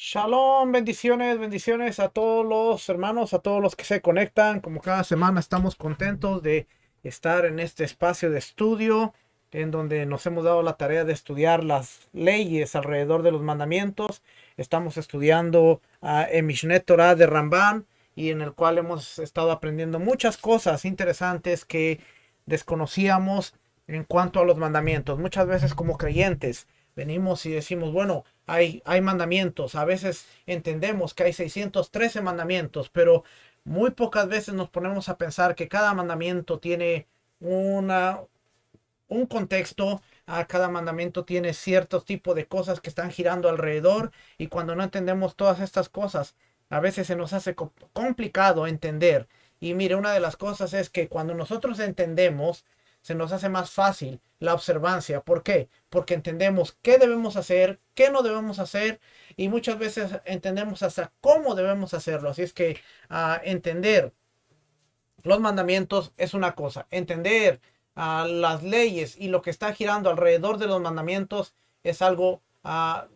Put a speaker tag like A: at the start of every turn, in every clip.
A: Shalom, bendiciones, bendiciones a todos los hermanos, a todos los que se conectan. Como cada semana estamos contentos de estar en este espacio de estudio en donde nos hemos dado la tarea de estudiar las leyes alrededor de los mandamientos. Estamos estudiando el Mishneh Torah de Ramban y en el cual hemos estado aprendiendo muchas cosas interesantes que desconocíamos en cuanto a los mandamientos. Muchas veces como creyentes venimos y decimos, bueno, hay mandamientos. A veces entendemos que hay 613 mandamientos, pero muy pocas veces nos ponemos a pensar que cada mandamiento tiene un contexto. Cada mandamiento tiene ciertos tipos de cosas que están girando alrededor, y cuando no entendemos todas estas cosas, a veces se nos hace complicado entender. Y mire, una de las cosas es que cuando nosotros entendemos, se nos hace más fácil la observancia. ¿Por qué? Porque entendemos qué debemos hacer, qué no debemos hacer, y muchas veces entendemos hasta cómo debemos hacerlo. Así es que entender los mandamientos es una cosa, entender las leyes y lo que está girando alrededor de los mandamientos es algo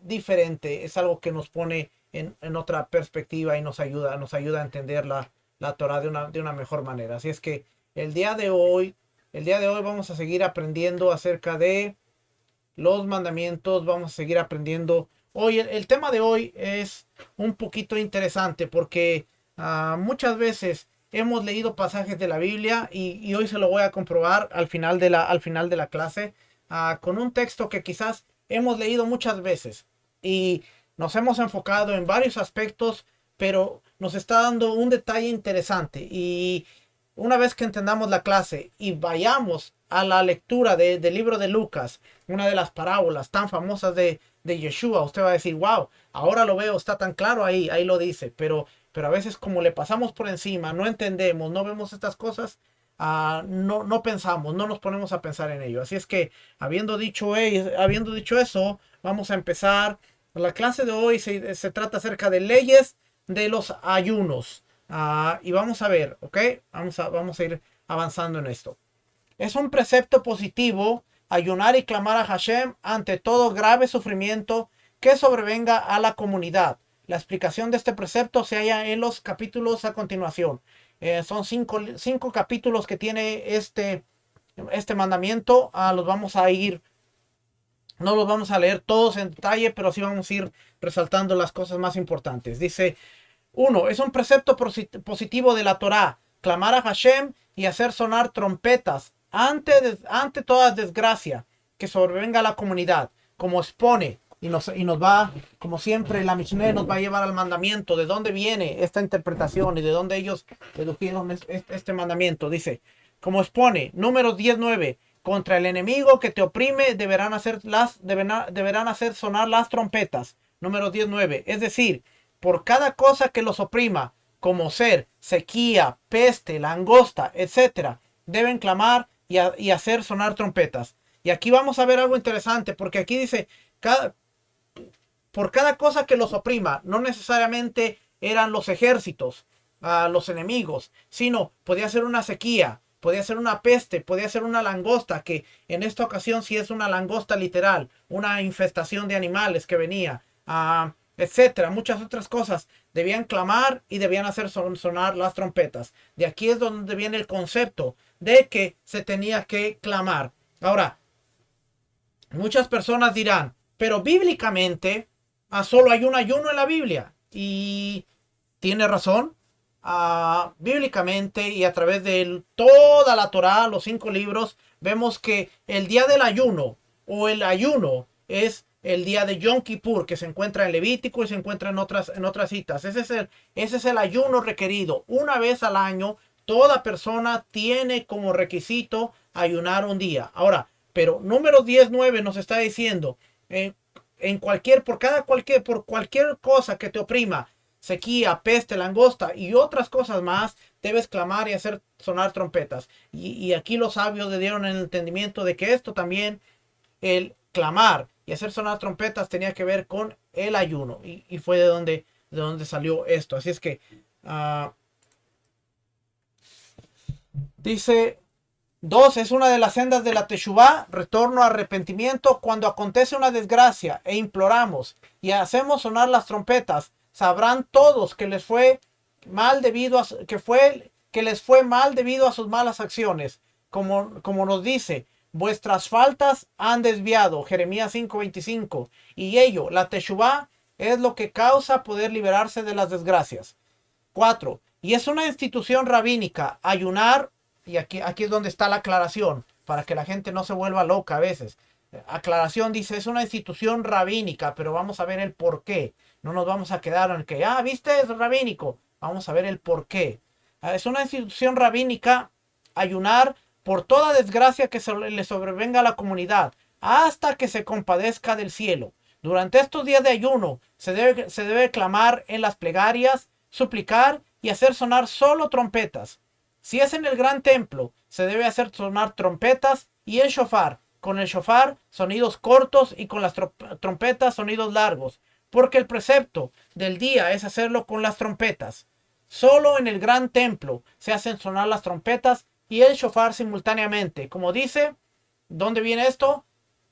A: diferente, es algo que nos pone en otra perspectiva y nos ayuda a entender la Torah de una mejor manera. Así es que el día de hoy, el día de hoy vamos a seguir aprendiendo acerca de los mandamientos, vamos a seguir aprendiendo. Hoy, el tema de hoy es un poquito interesante porque muchas veces hemos leído pasajes de la Biblia y hoy se lo voy a comprobar al final de la clase con un texto que quizás hemos leído muchas veces y nos hemos enfocado en varios aspectos, pero nos está dando un detalle interesante. Y una vez que entendamos la clase y vayamos a la lectura del libro de Lucas, una de las parábolas tan famosas de Yeshua, usted va a decir, wow, ahora lo veo, está tan claro ahí lo dice, pero a veces como le pasamos por encima, no entendemos, no vemos estas cosas, no pensamos, no nos ponemos a pensar en ello. Así es que, habiendo dicho eso, vamos a empezar. La clase de hoy se trata acerca de leyes de los ayunos. Y vamos a ver, ¿ok? Vamos a ir avanzando en esto. Es un precepto positivo ayunar y clamar a Hashem ante todo grave sufrimiento que sobrevenga a la comunidad. La explicación de este precepto se halla en los capítulos a continuación. Son cinco capítulos que tiene este mandamiento. No los vamos a leer todos en detalle, pero sí vamos a ir resaltando las cosas más importantes. Dice, uno, es un precepto positivo de la Torá, clamar a Hashem y hacer sonar trompetas ante toda desgracia que sobrevenga a la comunidad, como expone, y nos va, como siempre, la Mishneh nos va a llevar al mandamiento, de dónde viene esta interpretación y de dónde ellos dedujeron este mandamiento. Dice, como expone, números 19, contra el enemigo que te oprime deberán hacer sonar las trompetas. Número 19, es decir, por cada cosa que los oprima, como ser, sequía, peste, langosta, etcétera, deben clamar y hacer sonar trompetas. Y aquí vamos a ver algo interesante, porque aquí dice, por cada cosa que los oprima, no necesariamente eran los ejércitos, los enemigos, sino podía ser una sequía, podía ser una peste, podía ser una langosta, que en esta ocasión sí es una langosta literal, una infestación de animales que venía, etcétera, muchas otras cosas. Debían clamar y debían hacer sonar las trompetas. De aquí es donde viene el concepto de que se tenía que clamar. Ahora, muchas personas dirán, pero bíblicamente solo hay un ayuno en la Biblia. Y tiene razón. Bíblicamente y a través de toda la Torá, los 5 libros, vemos que el día del ayuno o el ayuno es el día de Yom Kippur, que se encuentra en Levítico y se encuentra en otras citas. Ese es el ayuno requerido. Una vez al año, toda persona tiene como requisito ayunar un día. Ahora, pero número 19 nos está diciendo, por cualquier cosa que te oprima, sequía, peste, langosta y otras cosas más, debes clamar y hacer sonar trompetas. Y aquí los sabios le dieron el entendimiento de que esto también, el clamar y hacer sonar trompetas, tenía que ver con el ayuno. Y fue de donde salió esto. Así es que dice 2. Es una de las sendas de la Teshuvá, retorno, arrepentimiento. Cuando acontece una desgracia e imploramos y hacemos sonar las trompetas, sabrán todos que les fue mal debido a que les fue mal debido a sus malas acciones. Como nos dice, vuestras faltas han desviado, Jeremías 5:25, y ello, la Teshuvá, es lo que causa poder liberarse de las desgracias. 4. Y es una institución rabínica, ayunar, y aquí es donde está la aclaración, para que la gente no se vuelva loca a veces. Aclaración dice, es una institución rabínica, pero vamos a ver el por qué. No nos vamos a quedar en que, viste, es rabínico. Vamos a ver el por qué. Es una institución rabínica, ayunar por toda desgracia que le sobrevenga a la comunidad, hasta que se compadezca del cielo. Durante estos días de ayuno se debe clamar en las plegarias, suplicar y hacer sonar solo trompetas. Si es en el gran templo, se debe hacer sonar trompetas y el shofar. Con el shofar, sonidos cortos, y con las trompetas, sonidos largos. Porque el precepto del día es hacerlo con las trompetas. Solo en el gran templo se hacen sonar las trompetas y el shofar simultáneamente. Como dice, ¿dónde viene esto?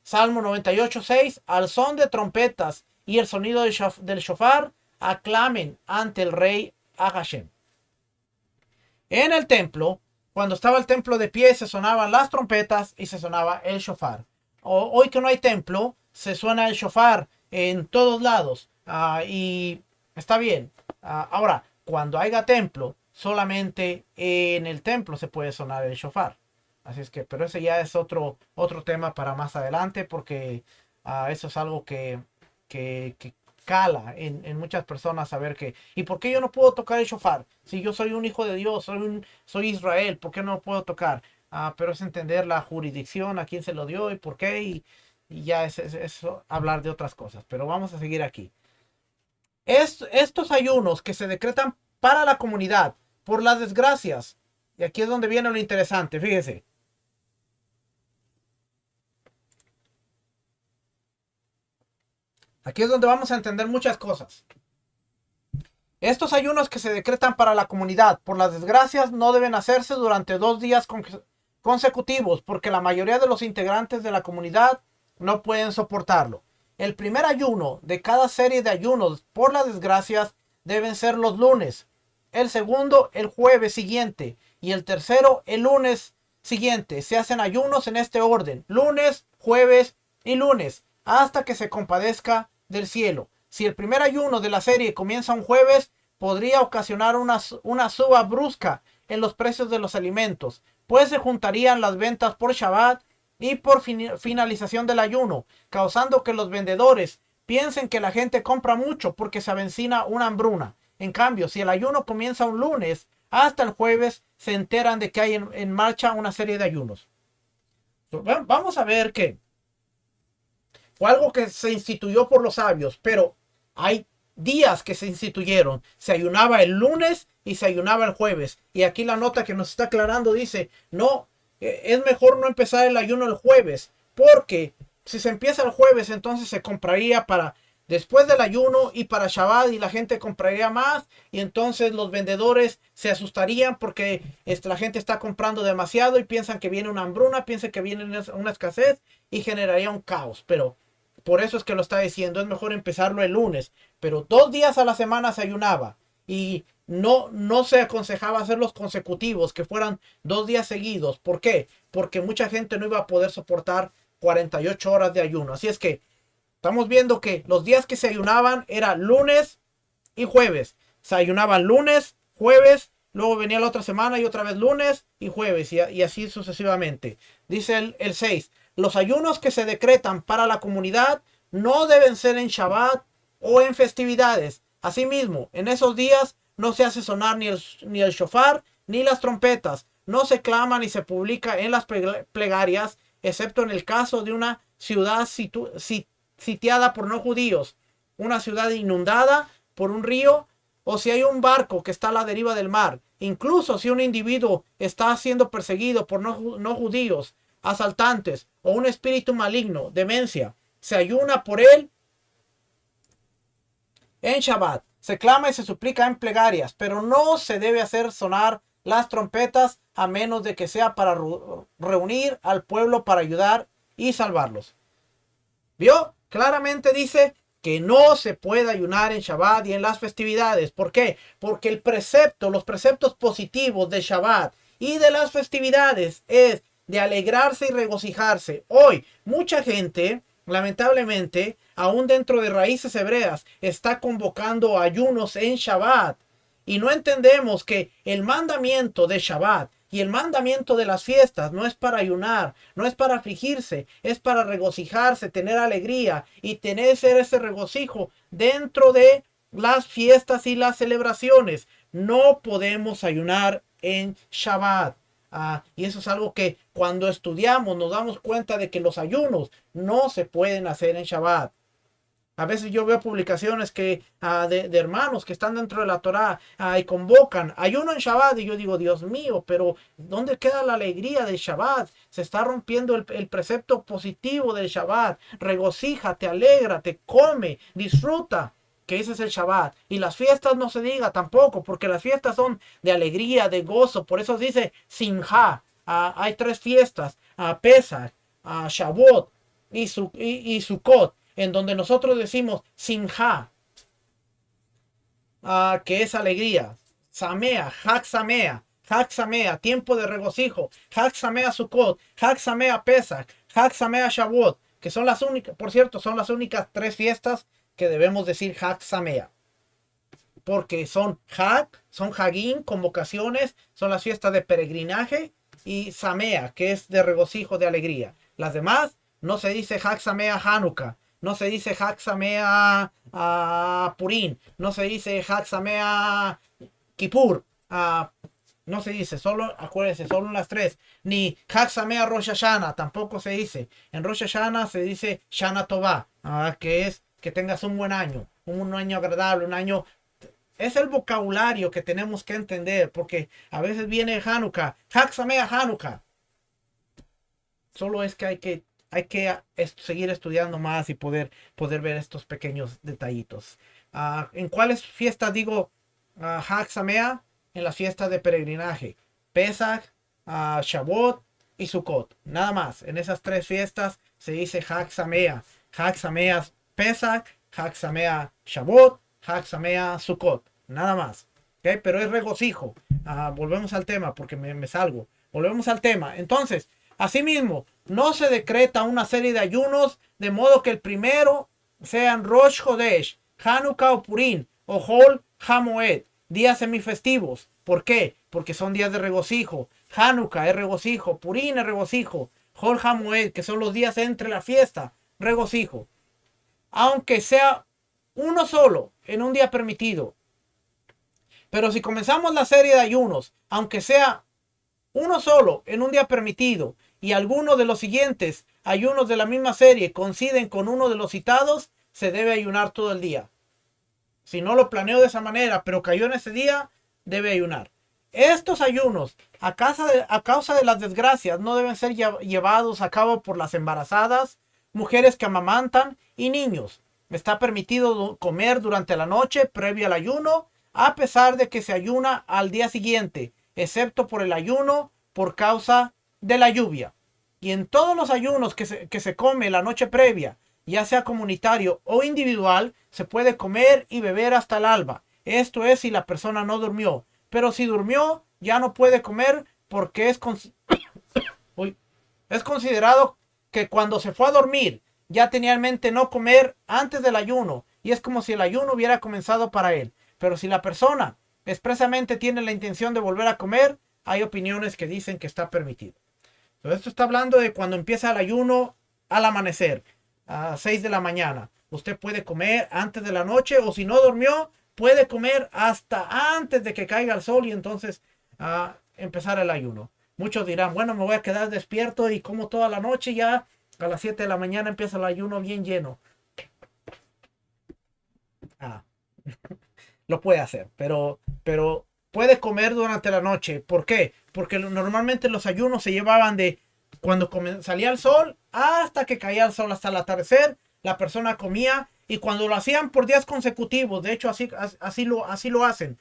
A: Salmo 98:6. Al son de trompetas y el sonido del shofar, aclamen ante el rey a Hashem. En el templo, cuando estaba el templo de pie, se sonaban las trompetas y se sonaba el shofar. Hoy que no hay templo, se suena el shofar en todos lados. Y está bien. Ahora, cuando haya templo, solamente en el templo se puede sonar el shofar. Así es que, pero ese ya es otro tema para más adelante, porque eso es algo que cala en muchas personas, saber que, ¿y por qué yo no puedo tocar el shofar? Si yo soy un hijo de Dios, soy Israel, ¿por qué no puedo tocar? Pero es entender la jurisdicción, a quién se lo dio y por qué, y ya es hablar de otras cosas. Pero vamos a seguir aquí. Estos ayunos que se decretan para la comunidad por las desgracias, y aquí es donde viene lo interesante, fíjese. Aquí es donde vamos a entender muchas cosas. Estos ayunos que se decretan para la comunidad por las desgracias no deben hacerse durante 2 días consecutivos, porque la mayoría de los integrantes de la comunidad no pueden soportarlo. El primer ayuno de cada serie de ayunos por las desgracias deben ser los lunes, el segundo el jueves siguiente y el tercero el lunes siguiente. Se hacen ayunos en este orden: lunes, jueves y lunes, hasta que se compadezca del cielo. Si el primer ayuno de la serie comienza un jueves, podría ocasionar una suba brusca en los precios de los alimentos, pues se juntarían las ventas por Shabbat y por finalización del ayuno, causando que los vendedores piensen que la gente compra mucho porque se avecina una hambruna. En cambio, si el ayuno comienza un lunes, hasta el jueves se enteran de que hay en marcha una serie de ayunos. Vamos a ver que fue algo que se instituyó por los sabios, pero hay días que se instituyeron. Se ayunaba el lunes y se ayunaba el jueves. Y aquí la nota que nos está aclarando dice, no, es mejor no empezar el ayuno el jueves, porque si se empieza el jueves, entonces se compraría para después del ayuno y para Shabbat, y la gente compraría más, y entonces los vendedores se asustarían porque la gente está comprando demasiado y piensan que viene una hambruna, piensan que viene una escasez y generaría un caos. Pero por eso es que lo está diciendo, es mejor empezarlo el lunes, pero 2 días a la semana se ayunaba, y no se aconsejaba hacerlos consecutivos, que fueran 2 días seguidos. ¿Por qué? Porque mucha gente no iba a poder soportar 48 horas de ayuno. Así es que estamos viendo que los días que se ayunaban era lunes y jueves. Se ayunaban lunes, jueves, luego venía la otra semana y otra vez lunes y jueves, y así sucesivamente. Dice el 6. Los ayunos que se decretan para la comunidad no deben ser en Shabbat o en festividades. Asimismo, en esos días no se hace sonar ni el shofar ni las trompetas. No se clama ni se publica en las plegarias, excepto en el caso de una ciudad sitiada por no judíos, una ciudad inundada por un río, o si hay un barco que está a la deriva del mar. Incluso si un individuo está siendo perseguido por no judíos, asaltantes o un espíritu maligno, demencia, se ayuna por él en Shabbat. Se clama y se suplica en plegarias, pero no se debe hacer sonar las trompetas a menos de que sea para reunir al pueblo para ayudar y salvarlos. ¿Vio? Claramente dice que no se puede ayunar en Shabbat y en las festividades. ¿Por qué? Porque los preceptos positivos de Shabbat y de las festividades es de alegrarse y regocijarse. Hoy, mucha gente, lamentablemente, aún dentro de raíces hebreas, está convocando ayunos en Shabbat. Y no entendemos que el mandamiento de Shabbat y el mandamiento de las fiestas no es para ayunar, no es para afligirse, es para regocijarse, tener alegría y tener ese regocijo dentro de las fiestas y las celebraciones. No podemos ayunar en Shabbat. Y eso es algo que cuando estudiamos nos damos cuenta de que los ayunos no se pueden hacer en Shabbat. A veces yo veo publicaciones de hermanos que están dentro de la Torá y convocan ayuno en Shabbat. Y yo digo, Dios mío, pero ¿dónde queda la alegría del Shabbat? Se está rompiendo el precepto positivo del Shabbat. Regocíjate, alégrate, come, disfruta. Que ese es el Shabbat. Y las fiestas no se diga tampoco, porque las fiestas son de alegría, de gozo. Por eso se dice Simha. Hay tres fiestas, Pesach, Shavuot y Sukkot, en donde nosotros decimos Simha, que es alegría, Samea, Hag Samea, tiempo de regocijo, Hag Samea Sukkot, Hag Samea Pesach, Hag Samea Shavuot, que son las únicas, por cierto, son las únicas tres fiestas que debemos decir Hag Samea, porque son Hagim, convocaciones, son las fiestas de peregrinaje, y Samea, que es de regocijo, de alegría. Las demás no se dice Hag Samea Hanukkah, no se dice Hag Samea Purim, no se dice Hag Samea Kippur, no se dice, solo, acuérdense, solo las tres. Ni Hag Samea Rosh Hashanah, tampoco se dice. En Rosh Hashanah se dice Shana Tová, que es que tengas un buen año, un año agradable, un año. Es el vocabulario que tenemos que entender, porque a veces viene Hanukkah, Hag Samea Hanukkah. Solo es que hay que seguir estudiando más y poder ver estos pequeños detallitos. ¿En cuáles fiestas digo Hag Samea? En las fiestas de peregrinaje. Pesach, Shavuot y Sukkot. Nada más. En esas tres fiestas se dice Hag Samea. Hag Samea Pesach, Hag Samea Shavuot, Hag Samea Sukkot. Nada más. ¿Okay? Pero es regocijo. Volvemos al tema porque me salgo. Volvemos al tema. Entonces, asimismo, no se decreta una serie de ayunos de modo que el primero sean Rosh Hodesh, Hanukkah o Purim o Hol HaMoed, días semifestivos. ¿Por qué? Porque son días de regocijo. Hanukkah es regocijo, Purim es regocijo, Hol HaMoed, que son los días entre la fiesta, regocijo. Aunque sea uno solo en un día permitido. Pero si comenzamos la serie de ayunos, aunque sea uno solo en un día permitido, y alguno de los siguientes ayunos de la misma serie coinciden con uno de los citados, se debe ayunar todo el día. Si no lo planeo de esa manera, pero cayó en ese día, debe ayunar. Estos ayunos, a causa de las desgracias, no deben ser llevados a cabo por las embarazadas, mujeres que amamantan y niños. Está permitido comer durante la noche previo al ayuno, a pesar de que se ayuna al día siguiente, excepto por el ayuno por causa de la lluvia. Y en todos los ayunos que se come la noche previa, ya sea comunitario o individual, se puede comer y beber hasta el alba. Esto es si la persona no durmió. Pero si durmió, ya no puede comer porque es considerado que cuando se fue a dormir, ya tenía en mente no comer antes del ayuno. Y es como si el ayuno hubiera comenzado para él. Pero si la persona expresamente tiene la intención de volver a comer, hay opiniones que dicen que está permitido. Entonces, esto está hablando de cuando empieza el ayuno al amanecer, a 6 de la mañana. Usted puede comer antes de la noche, o si no durmió, puede comer hasta antes de que caiga el sol y entonces empezar el ayuno. Muchos dirán, bueno, me voy a quedar despierto y como toda la noche, ya a las 7 de la mañana empieza el ayuno bien lleno. Lo puede hacer, pero puede comer durante la noche. ¿Por qué? Porque normalmente los ayunos se llevaban de cuando salía el sol hasta que caía el sol, hasta el atardecer. La persona comía Y cuando lo hacían por días consecutivos, de hecho así lo hacen.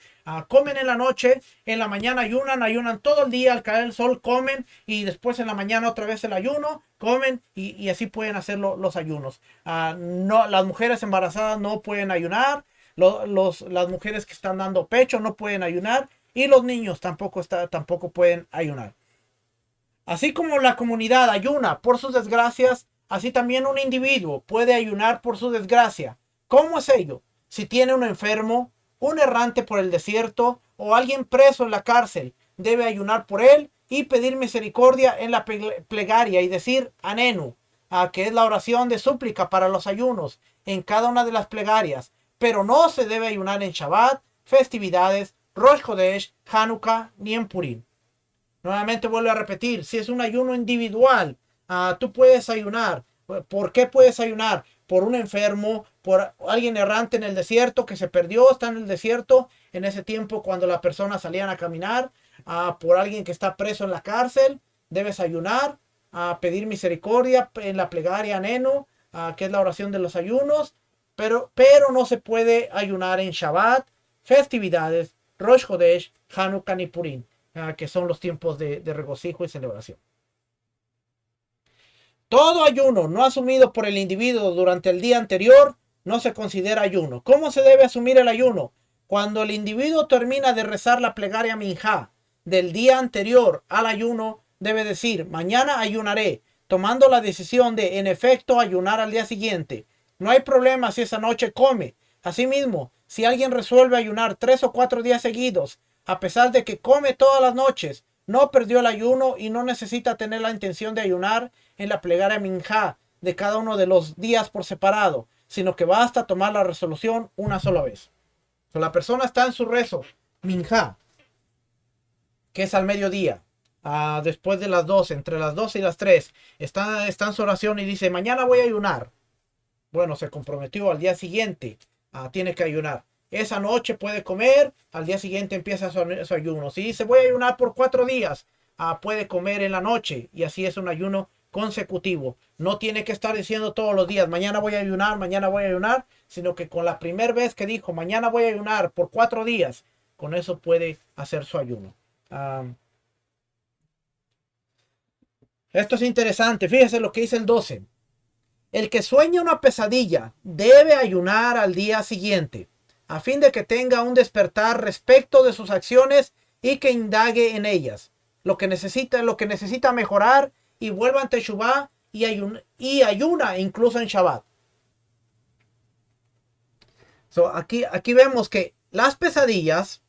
A: Comen en la noche, en la mañana ayunan todo el día, al caer el sol comen y después en la mañana otra vez el ayuno, comen y así pueden hacer los ayunos. No, las mujeres embarazadas no pueden ayunar, las mujeres que están dando pecho no pueden ayunar y los niños tampoco pueden ayunar. Así como la comunidad ayuna por sus desgracias, así también un individuo puede ayunar por su desgracia. ¿Cómo es ello? Si tiene un enfermo, un errante por el desierto o alguien preso en la cárcel, debe ayunar por él y pedir misericordia en la plegaria y decir Anenu, que es la oración de súplica para los ayunos en cada una de las plegarias. Pero no se debe ayunar en Shabbat, festividades, Rosh Chodesh, Hanukkah ni en Purim. Nuevamente vuelvo a repetir, si es un ayuno individual, tú puedes ayunar. ¿Por qué puedes ayunar? Por un enfermo, por alguien errante en el desierto que se perdió, está en el desierto en ese tiempo cuando las personas salían a caminar, por alguien que está preso en la cárcel, debes ayunar, pedir misericordia en la plegaria Nenu, que es la oración de los ayunos, pero no se puede ayunar en Shabbat, festividades, Rosh Chodesh, Hanukkah ni Purim, que son los tiempos de regocijo y celebración. Todo ayuno no asumido por el individuo durante el día anterior no se considera ayuno. ¿Cómo se debe asumir el ayuno? Cuando el individuo termina de rezar la plegaria minjá del día anterior al ayuno, debe decir, mañana ayunaré, tomando la decisión de, en efecto, ayunar al día siguiente. No hay problema si esa noche come. Asimismo, si alguien resuelve ayunar 3 o 4 días seguidos, a pesar de que come todas las noches, no perdió el ayuno y no necesita tener la intención de ayunar en la plegaria minjá de cada uno de los días por separado, sino que basta tomar la resolución una sola vez. La persona está en su rezo minjá, que es al mediodía, después de las 12, entre las 12 y las 3, está en su oración y dice, mañana voy a ayunar. Bueno, se comprometió al día siguiente, tiene que ayunar. Esa noche puede comer, al día siguiente empieza su ayuno. Si dice voy a ayunar por 4 días, puede comer en la noche y así es un ayuno consecutivo. No tiene que estar diciendo todos los días, mañana voy a ayunar, sino que con la primera vez que dijo, mañana voy a ayunar por 4 días, con eso puede hacer su ayuno. Esto es interesante, fíjese lo que dice el 12. El que sueña una pesadilla debe ayunar al día siguiente, a fin de que tenga un despertar respecto de sus acciones y que indague en ellas. Lo que necesita mejorar y vuelva ante Teshuvá y ayuna incluso en Shabbat. Aquí vemos que las pesadillas,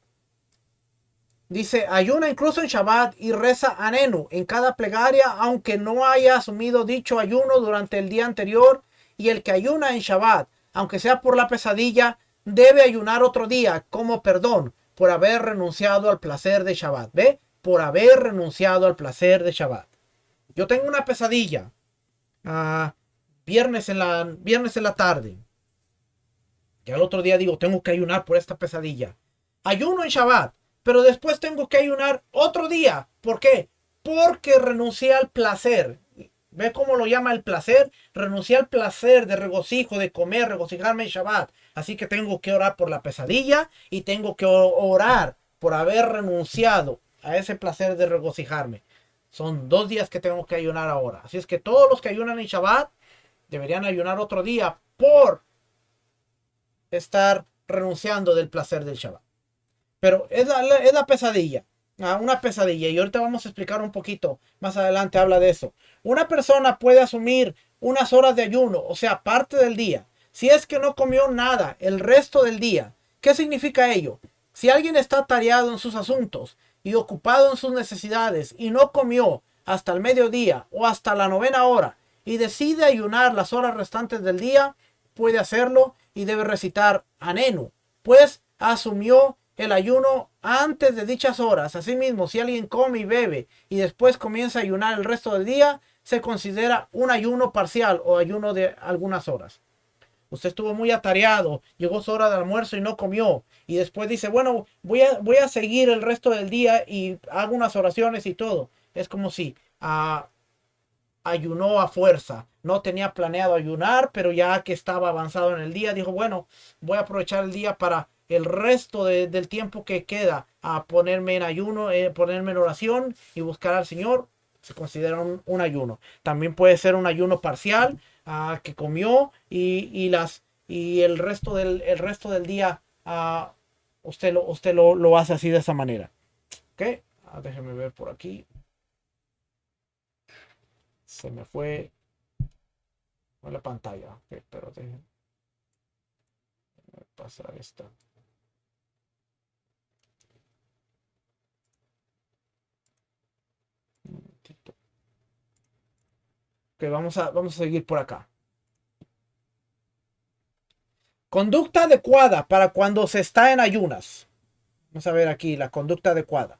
A: dice, ayuna incluso en Shabbat y reza Anenu en cada plegaria, aunque no haya asumido dicho ayuno durante el día anterior. Y el que ayuna en Shabbat, aunque sea por la pesadilla, debe ayunar otro día como perdón por haber renunciado al placer de Shabbat. ¿Ve? Por haber renunciado al placer de Shabbat. Yo tengo una pesadilla. Viernes en la tarde. Y al otro día digo, tengo que ayunar por esta pesadilla. Ayuno en Shabbat. Pero después tengo que ayunar otro día. ¿Por qué? Porque renuncié al placer. ¿Ve cómo lo llama el placer? Renuncié al placer de regocijo, de comer, regocijarme en Shabbat. Así que tengo que orar por la pesadilla y tengo que orar por haber renunciado a ese placer de regocijarme. Son 2 días que tengo que ayunar ahora. Así es que todos los que ayunan en Shabbat deberían ayunar otro día por estar renunciando del placer del Shabbat. Pero es la pesadilla. Una pesadilla. Y ahorita vamos a explicar un poquito. Más adelante habla de eso. Una persona puede asumir unas horas de ayuno. O sea, parte del día. Si es que no comió nada el resto del día. ¿Qué significa ello? Si alguien está atareado en sus asuntos y ocupado en sus necesidades y no comió hasta el mediodía o hasta la 9ª hora y decide ayunar las horas restantes del día, puede hacerlo y debe recitar Anenu. Pues asumió el ayuno antes de dichas horas. Asimismo, si alguien come y bebe y después comienza a ayunar el resto del día, se considera un ayuno parcial o ayuno de algunas horas. Usted estuvo muy atareado, llegó su hora de almuerzo y no comió. Y después dice, bueno, voy a seguir el resto del día y hago unas oraciones y todo. Es como si ayunó a fuerza. No tenía planeado ayunar, pero ya que estaba avanzado en el día, dijo, bueno, voy a aprovechar el día para el resto del tiempo que queda a ponerme en ayuno, ponerme en oración y buscar al Señor. Se considera un ayuno. También puede ser un ayuno parcial, que comió y el resto del día usted lo hace así de esa manera. ¿Ok? Déjeme ver por aquí. Se me fue la pantalla. Ok, pero déjeme pasar esta. Un momentito. Ok, vamos a seguir por acá. Conducta adecuada para cuando se está en ayunas. Vamos a ver aquí la conducta adecuada.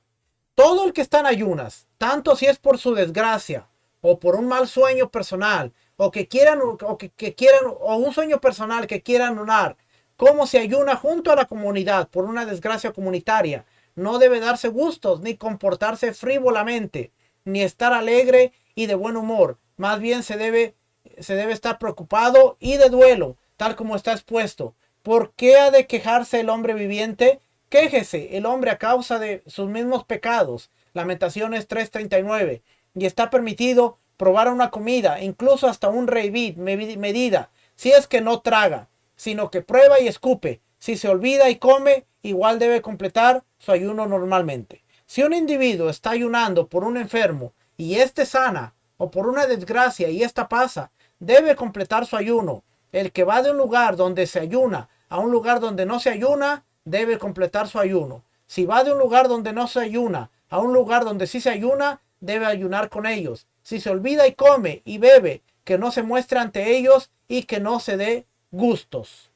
A: Todo el que está en ayunas, tanto si es por su desgracia o por un mal sueño personal o que quieran o un sueño personal que quieran orar, como se ayuna junto a la comunidad por una desgracia comunitaria, no debe darse gustos ni comportarse frívolamente, ni estar alegre y de buen humor. Más bien se debe estar preocupado y de duelo, tal como está expuesto. ¿Por qué ha de quejarse el hombre viviente? Quéjese el hombre a causa de sus mismos pecados. Lamentaciones 3:39. Y está permitido probar una comida, incluso hasta un revit medida, si es que no traga, sino que prueba y escupe. Si se olvida y come, igual debe completar su ayuno normalmente. Si un individuo está ayunando por un enfermo y éste sana, o por una desgracia y esta pasa, debe completar su ayuno. El que va de un lugar donde se ayuna a un lugar donde no se ayuna, debe completar su ayuno. Si va de un lugar donde no se ayuna a un lugar donde sí se ayuna, debe ayunar con ellos. Si se olvida y come y bebe, que no se muestre ante ellos y que no se dé gustos.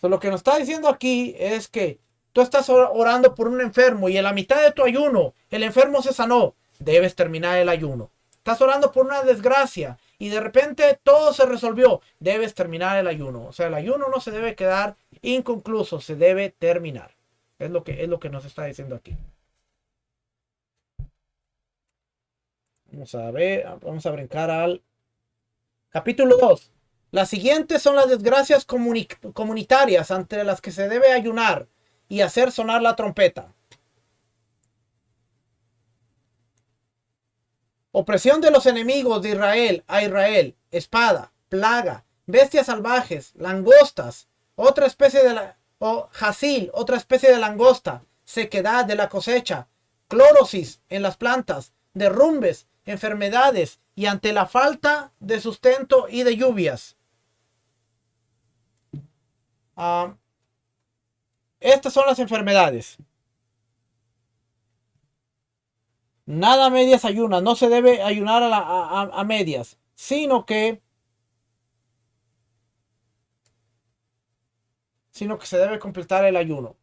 A: Lo que nos está diciendo aquí es que tú estás orando por un enfermo y en la mitad de tu ayuno el enfermo se sanó, debes terminar el ayuno. Estás orando por una desgracia y de repente todo se resolvió, debes terminar el ayuno. O sea, el ayuno no se debe quedar inconcluso, se debe terminar. Es lo que nos está diciendo aquí. Vamos a ver, vamos a brincar al capítulo 2. Las siguientes son las desgracias comunitarias ante las que se debe ayunar y hacer sonar la trompeta. Opresión de los enemigos de Israel a Israel, espada, plaga, bestias salvajes, langostas, otra especie de o jasil, otra especie de langosta, sequedad de la cosecha, clorosis en las plantas, derrumbes, enfermedades y ante la falta de sustento y de lluvias. Estas son las enfermedades. Nada a medias ayunas, no se debe ayunar a medias, sino que se debe completar el ayuno.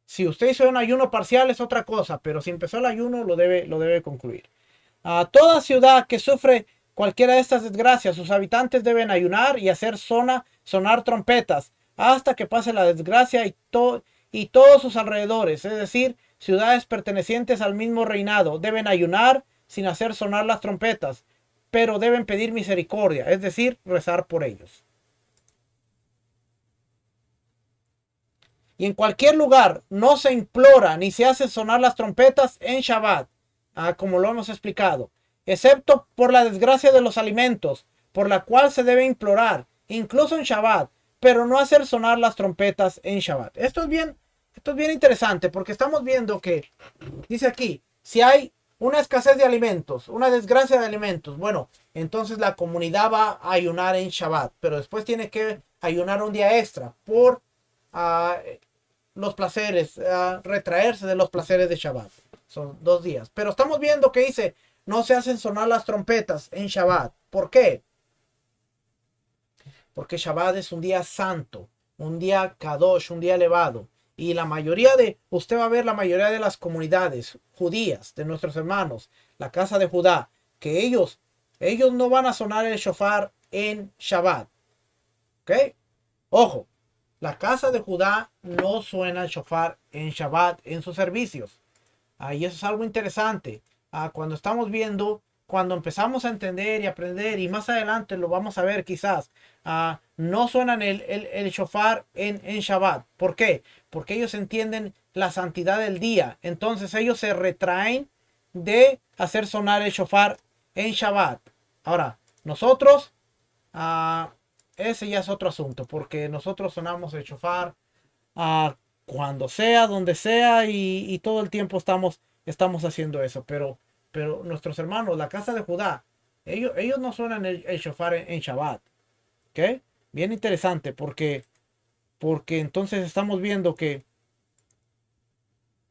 A: Si usted hizo un ayuno parcial es otra cosa, pero si empezó el ayuno lo debe concluir. Toda ciudad que sufre cualquiera de estas desgracias, sus habitantes deben ayunar y hacer sonar trompetas hasta que pase la desgracia y todos sus alrededores, es decir, ciudades pertenecientes al mismo reinado, deben ayunar sin hacer sonar las trompetas, pero deben pedir misericordia, es decir, rezar por ellos. Y en cualquier lugar no se implora ni se hace sonar las trompetas en Shabbat, como lo hemos explicado, excepto por la desgracia de los alimentos, por la cual se debe implorar, incluso en Shabbat, pero no hacer sonar las trompetas en Shabbat. Esto es bien interesante porque estamos viendo que dice aquí, si hay una escasez de alimentos, una desgracia de alimentos, bueno, entonces la comunidad va a ayunar en Shabbat, pero después tiene que ayunar un día extra por los placeres, retraerse de los placeres de Shabbat. Son 2 días. Pero estamos viendo que dice, no se hacen sonar las trompetas en Shabbat. ¿Por qué? Porque Shabbat es un día santo, un día kadosh, un día elevado. Y usted va a ver la mayoría de las comunidades judías, de nuestros hermanos, la casa de Judá, que ellos no van a sonar el shofar en Shabbat. ¿Ok? Ojo, la casa de Judá no suena el shofar en Shabbat en sus servicios. Y eso es algo interesante. cuando estamos viendo, cuando empezamos a entender y aprender, y más adelante lo vamos a ver quizás, no suenan el shofar en Shabbat. ¿Por qué? Porque ellos entienden la santidad del día. Entonces ellos se retraen de hacer sonar el shofar en Shabbat. Ahora, nosotros, ese ya es otro asunto, porque nosotros sonamos el shofar cuando sea, donde sea, y todo el tiempo estamos haciendo eso. Pero nuestros hermanos, la casa de Judá, ellos no suenan el shofar en Shabbat. ¿Ok? Bien interesante, porque entonces estamos viendo que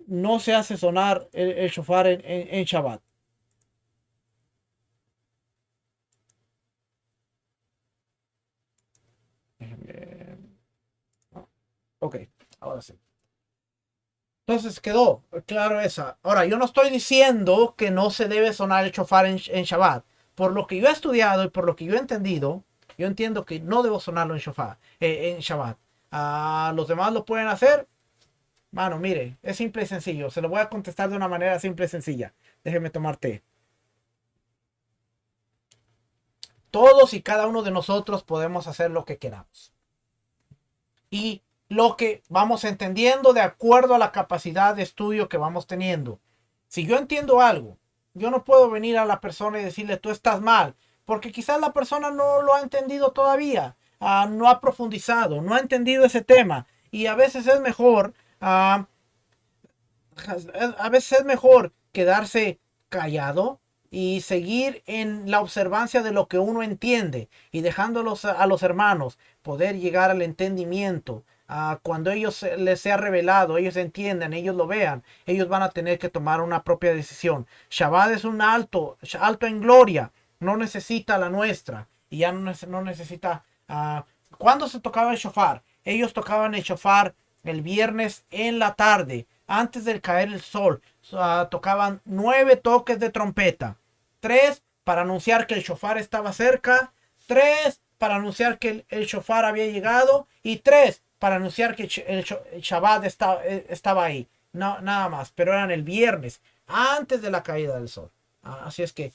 A: no se hace sonar el shofar en Shabbat. Ok, ahora sí. Entonces quedó claro esa. Ahora, yo no estoy diciendo que no se debe sonar el shofar en Shabbat. Por lo que yo he estudiado y por lo que yo he entendido, yo entiendo que no debo sonarlo en shofar, en Shabbat. Los demás lo pueden hacer. Mano, mire, es simple y sencillo. Se lo voy a contestar de una manera simple y sencilla. Déjeme tomar té. Todos y cada uno de nosotros podemos hacer lo que queramos. Y lo que vamos entendiendo de acuerdo a la capacidad de estudio que vamos teniendo. Si yo entiendo algo, yo no puedo venir a la persona y decirle tú estás mal, porque quizás la persona no lo ha entendido todavía, no ha profundizado, no ha entendido ese tema. Y a veces es mejor, a veces es mejor quedarse callado y seguir en la observancia de lo que uno entiende y dejándolos a los hermanos poder llegar al entendimiento. Cuando ellos les sea revelado, ellos entiendan, ellos lo vean, ellos van a tener que tomar una propia decisión. Shabbat es un alto en gloria, no necesita la nuestra y ya no necesita. ¿Cuándo se tocaba el shofar? Ellos tocaban el shofar el viernes en la tarde, antes del caer el sol. Tocaban 9 toques de trompeta. 3 para anunciar que el shofar estaba cerca. 3 para anunciar que el shofar había llegado. Y 3 para anunciar que el Shabbat estaba ahí. No, nada más. Pero eran el viernes, antes de la caída del sol. Así es que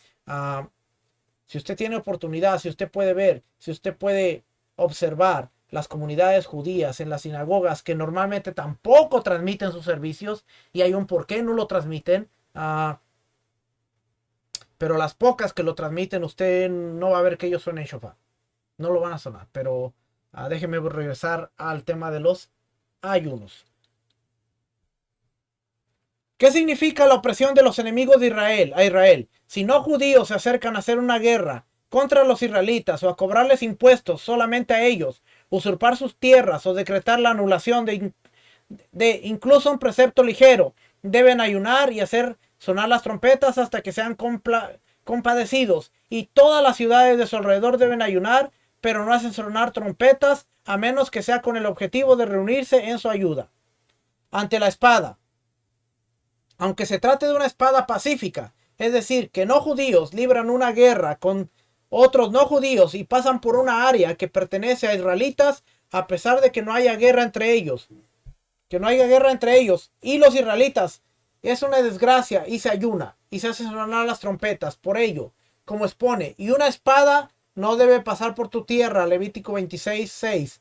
A: si usted tiene oportunidad, si usted puede ver, si usted puede observar las comunidades judías en las sinagogas que normalmente tampoco transmiten sus servicios, y hay un por qué no lo transmiten, pero las pocas que lo transmiten, usted no va a ver que ellos suenen shofar, no lo van a sonar. Pero déjeme regresar al tema de los ayunos. ¿Qué significa la opresión de los enemigos de Israel a Israel? Si no judíos se acercan a hacer una guerra contra los israelitas o a cobrarles impuestos solamente a ellos, usurpar sus tierras o decretar la anulación de incluso un precepto ligero, deben ayunar y hacer sonar las trompetas hasta que sean compadecidos, y todas las ciudades de su alrededor deben ayunar, pero no hacen sonar trompetas a menos que sea con el objetivo de reunirse en su ayuda. Ante la espada, aunque se trate de una espada pacífica, es decir, que no judíos libran una guerra con otros no judíos y pasan por una área que pertenece a israelitas, a pesar de que no haya guerra entre ellos, y los israelitas, es una desgracia, y se ayuna y se hacen sonar las trompetas por ello, como expone. Y una espada no debe pasar por tu tierra, Levítico 26:6,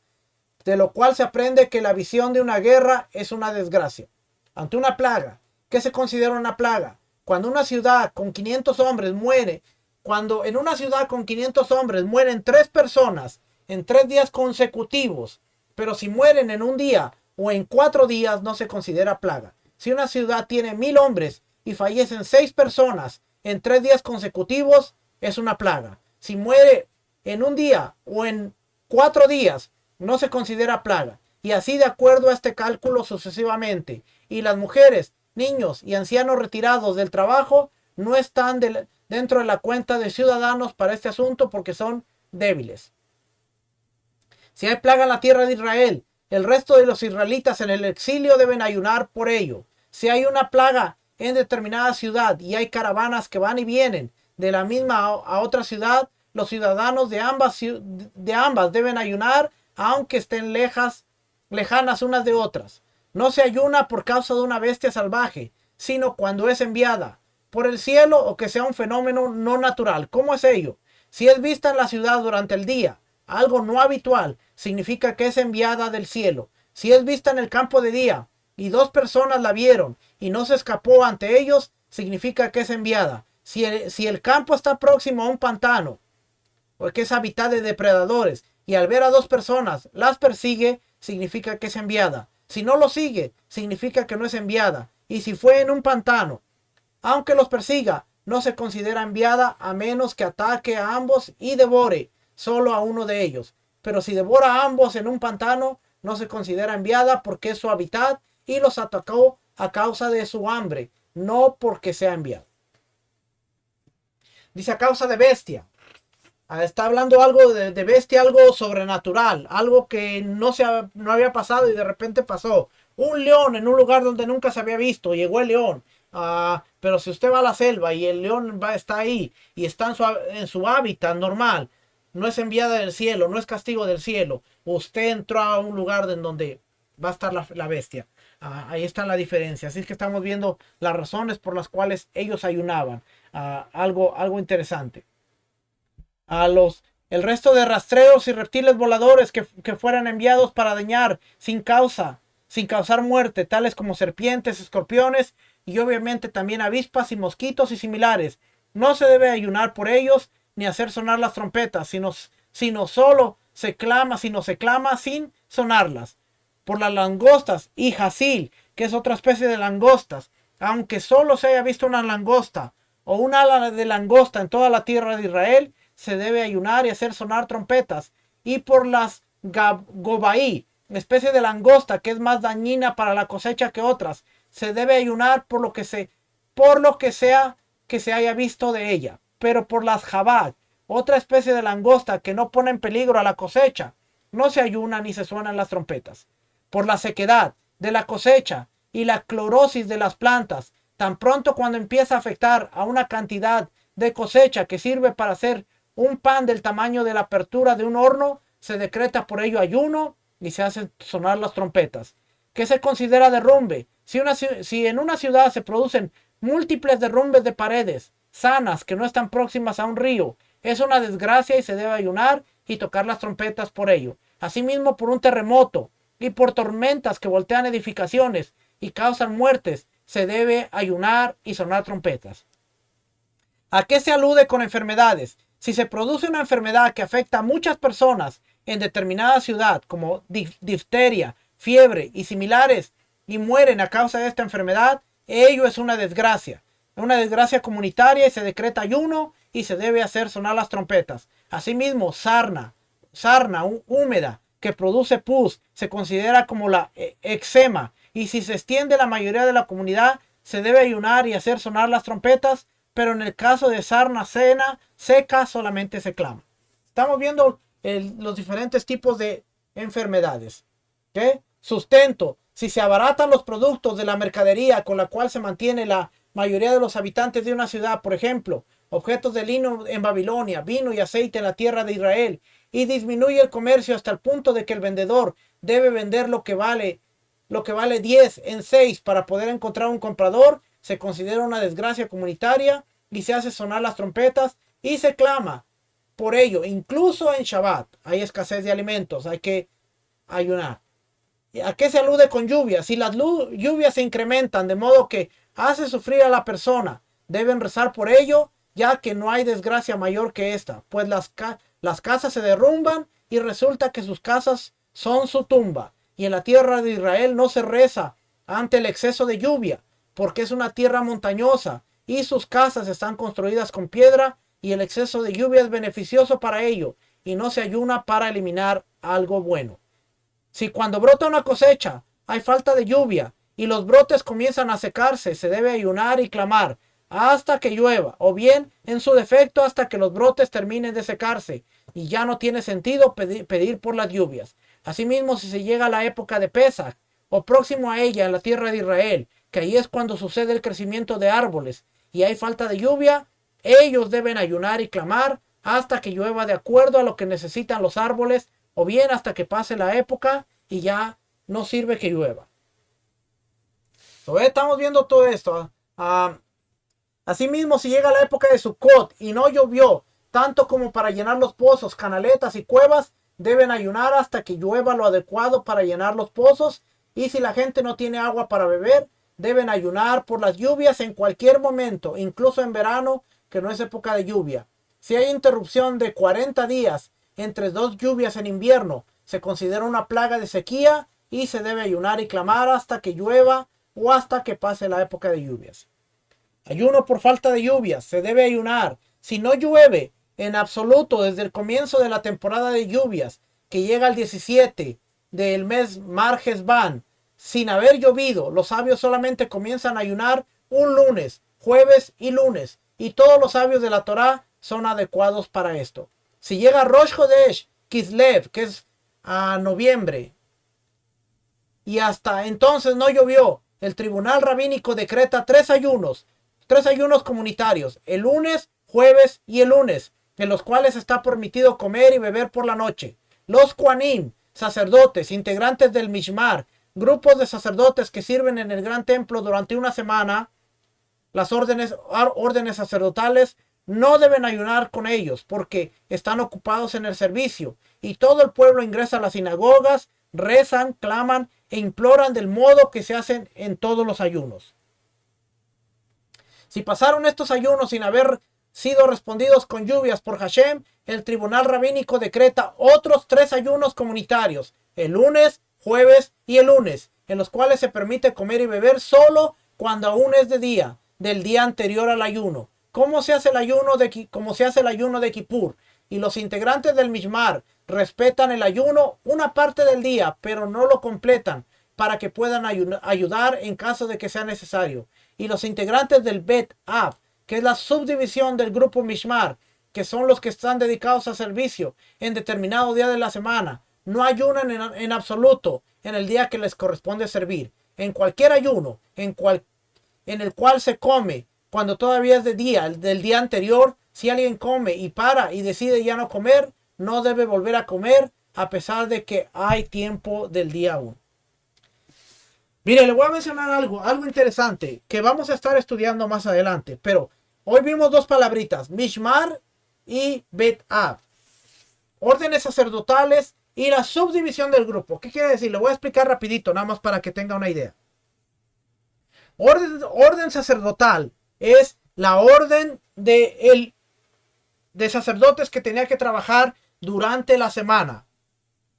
A: de lo cual se aprende que la visión de una guerra es una desgracia. Ante una plaga, ¿qué se considera una plaga? Cuando una ciudad con 500 hombres muere, cuando en una ciudad con 500 hombres mueren 3 personas en 3 días consecutivos, pero si mueren en un día o en 4 días, no se considera plaga. Si una ciudad tiene 1000 hombres y fallecen 6 personas en 3 días consecutivos, es una plaga. Si muere en un día o en 4 días, no se considera plaga. Y así de acuerdo a este cálculo sucesivamente. Y las mujeres, niños y ancianos retirados del trabajo no están dentro de la cuenta de ciudadanos para este asunto porque son débiles. Si hay plaga en la tierra de Israel, el resto de los israelitas en el exilio deben ayunar por ello. Si hay una plaga en determinada ciudad y hay caravanas que van y vienen de la misma a otra ciudad, los ciudadanos de ambas deben ayunar, aunque estén lejanas unas de otras. No se ayuna por causa de una bestia salvaje, sino cuando es enviada. por el cielo o que sea un fenómeno no natural. ¿Cómo es ello? Si es vista en la ciudad durante el día, algo no habitual, significa que es enviada del cielo. Si es vista en el campo de día y dos personas la vieron y no se escapó ante ellos, significa que es enviada. Si el campo está próximo a un pantano, porque es hábitat de depredadores, y al ver a dos personas las persigue, significa que es enviada. Si no lo sigue, significa que no es enviada. Y si fue en un pantano, aunque los persiga, no se considera enviada a menos que ataque a ambos y devore solo a uno de ellos. Pero si devora a ambos en un pantano, no se considera enviada porque es su hábitat y los atacó a causa de su hambre, no porque sea enviado. Dice a causa de bestia. Está hablando algo de bestia, algo sobrenatural, algo que no había pasado y de repente pasó. Un león en un lugar donde nunca se había visto, llegó el león. Pero si usted va a la selva y el león está ahí y está en su hábitat normal, no es enviada del cielo, no es castigo del cielo. Usted entró a un lugar en donde va a estar la bestia. Ahí está la diferencia. Así es que estamos viendo las razones por las cuales ellos ayunaban. Algo interesante. El resto de rastreros y reptiles voladores que fueran enviados para dañar sin causar muerte, tales como serpientes, escorpiones y obviamente también avispas y mosquitos y similares. No se debe ayunar por ellos ni hacer sonar las trompetas, sino solo se clama sin sonarlas. Por las langostas y jacil, que es otra especie de langostas, aunque solo se haya visto una langosta o un ala de langosta en toda la tierra de Israel, se debe ayunar y hacer sonar trompetas. Y por las gobaí, especie de langosta que es más dañina para la cosecha que otras, se debe ayunar por lo que sea que se haya visto de ella. Pero por las jabad, otra especie de langosta que no pone en peligro a la cosecha, no se ayuna ni se suenan las trompetas. Por la sequedad de la cosecha y la clorosis de las plantas, tan pronto cuando empieza a afectar a una cantidad de cosecha que sirve para hacer un pan del tamaño de la apertura de un horno, se decreta por ello ayuno y se hacen sonar las trompetas. ¿Qué se considera derrumbe? Si en una ciudad se producen múltiples derrumbes de paredes sanas que no están próximas a un río, es una desgracia y se debe ayunar y tocar las trompetas por ello. Asimismo, por un terremoto y por tormentas que voltean edificaciones y causan muertes, se debe ayunar y sonar trompetas. ¿A qué se alude con enfermedades? Si se produce una enfermedad que afecta a muchas personas en determinada ciudad, como difteria, fiebre y similares, y mueren a causa de esta enfermedad, ello es una desgracia comunitaria y se decreta ayuno y se debe hacer sonar las trompetas. Asimismo, sarna húmeda que produce pus se considera como la eczema y si se extiende la mayoría de la comunidad se debe ayunar y hacer sonar las trompetas, pero en el caso de sarna seca solamente se clama. Estamos viendo los diferentes tipos de enfermedades. ¿Okay? Sustento. Si se abaratan los productos de la mercadería con la cual se mantiene la mayoría de los habitantes de una ciudad, por ejemplo, objetos de lino en Babilonia, vino y aceite en la tierra de Israel, y disminuye el comercio hasta el punto de que el vendedor debe vender lo que vale 10 en 6 para poder encontrar un comprador, se considera una desgracia comunitaria y se hace sonar las trompetas y se clama por ello. Incluso en Shabbat hay escasez de alimentos, hay que ayunar. ¿A qué se alude con lluvia? Si las lluvias se incrementan de modo que hace sufrir a la persona, deben rezar por ello, ya que no hay desgracia mayor que esta, pues las casas se derrumban y resulta que sus casas son su tumba. Y en la tierra de Israel no se reza ante el exceso de lluvia, porque es una tierra montañosa y sus casas están construidas con piedra y el exceso de lluvia es beneficioso para ello y no se ayuna para eliminar algo bueno. Si cuando brota una cosecha hay falta de lluvia y los brotes comienzan a secarse, se debe ayunar y clamar hasta que llueva, o bien en su defecto hasta que los brotes terminen de secarse y ya no tiene sentido pedir por las lluvias. Asimismo, si se llega a la época de Pesaj o próximo a ella en la tierra de Israel, que ahí es cuando sucede el crecimiento de árboles y hay falta de lluvia, ellos deben ayunar y clamar hasta que llueva de acuerdo a lo que necesitan los árboles, o bien hasta que pase la época y ya no sirve que llueva. Estamos viendo todo esto. Asimismo, si llega la época de Sukkot y no llovió tanto como para llenar los pozos, canaletas y cuevas, deben ayunar hasta que llueva lo adecuado para llenar los pozos. Y si la gente no tiene agua para beber, deben ayunar por las lluvias en cualquier momento, incluso en verano, que no es época de lluvia. Si hay interrupción de 40 días entre dos lluvias en invierno, se considera una plaga de sequía y se debe ayunar y clamar hasta que llueva o hasta que pase la época de lluvias. Ayuno por falta de lluvias. Se debe ayunar. Si no llueve en absoluto desde el comienzo de la temporada de lluvias, que llega al 17 del mes Mar Heshvan, sin haber llovido, los sabios solamente comienzan a ayunar un lunes, jueves y lunes. Y todos los sabios de la Torá son adecuados para esto. Si llega Rosh Hodesh, Kislev, que es a noviembre, y hasta entonces no llovió, el tribunal rabínico decreta tres ayunos comunitarios, el lunes, jueves y el lunes, en los cuales está permitido comer y beber por la noche. Los Kohanim, sacerdotes, integrantes del Mishmar, grupos de sacerdotes que sirven en el gran templo durante una semana, las órdenes sacerdotales no deben ayunar con ellos porque están ocupados en el servicio, y todo el pueblo ingresa a las sinagogas, rezan, claman e imploran del modo que se hacen en todos los ayunos. Si pasaron estos ayunos sin haber sido respondidos con lluvias por Hashem, el tribunal rabínico decreta otros 3 ayunos comunitarios, el lunes, jueves y el lunes, en los cuales se permite comer y beber solo cuando aún es de día, del día anterior al ayuno. ¿Cómo se hace el ayuno de Kippur? Y los integrantes del Mishmar respetan el ayuno una parte del día, pero no lo completan para que puedan ayudar en caso de que sea necesario. Y los integrantes del Bet Av, que es la subdivisión del grupo Mishmar, que son los que están dedicados a servicio en determinado día de la semana, no ayunan en absoluto en el día que les corresponde servir. En cualquier ayuno, en el cual se come cuando todavía es de día, del día anterior, si alguien come y para y decide ya no comer, no debe volver a comer a pesar de que hay tiempo del día aún. Mire, le voy a mencionar algo interesante que vamos a estar estudiando más adelante, pero hoy vimos 2 palabritas, Mishmar y Bet Av, órdenes sacerdotales y la subdivisión del grupo. ¿Qué quiere decir? Le voy a explicar rapidito, nada más para que tenga una idea. Orden sacerdotal es la orden de sacerdotes que tenía que trabajar durante la semana.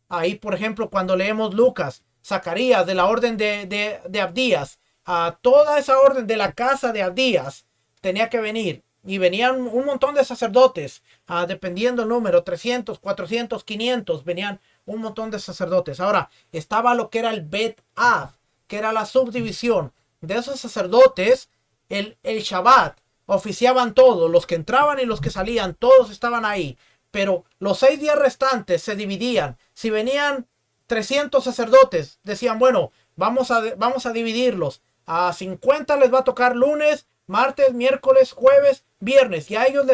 A: Ahí, por ejemplo, cuando leemos Lucas, Zacarías, de la orden de Abdías, a toda esa orden de la casa de Abdías tenía que venir. Y venían un montón de sacerdotes, dependiendo el número, 300, 400, 500, venían un montón de sacerdotes. Ahora, estaba lo que era el Bet Av, que era la subdivisión. De esos sacerdotes, el Shabbat, oficiaban todos, los que entraban y los que salían, todos estaban ahí. Pero los 6 días restantes se dividían. Si venían 300 sacerdotes, decían, bueno, vamos a dividirlos. A 50 les va a tocar lunes, martes, miércoles, jueves, viernes. Y a ellos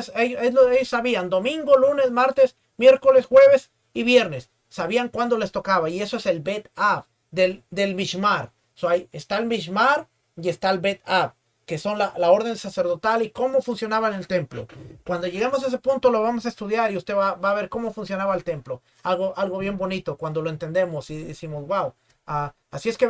A: sabían domingo, lunes, martes, miércoles, jueves y viernes. Sabían cuándo les tocaba. Y eso es el Bet Av del Mishmar. Ahí está el Mishmar y está el Bet Av, que son la orden sacerdotal y cómo funcionaba en el templo. Cuando lleguemos a ese punto lo vamos a estudiar y usted va a ver cómo funcionaba el templo. Algo bien bonito cuando lo entendemos y decimos, wow. Así es que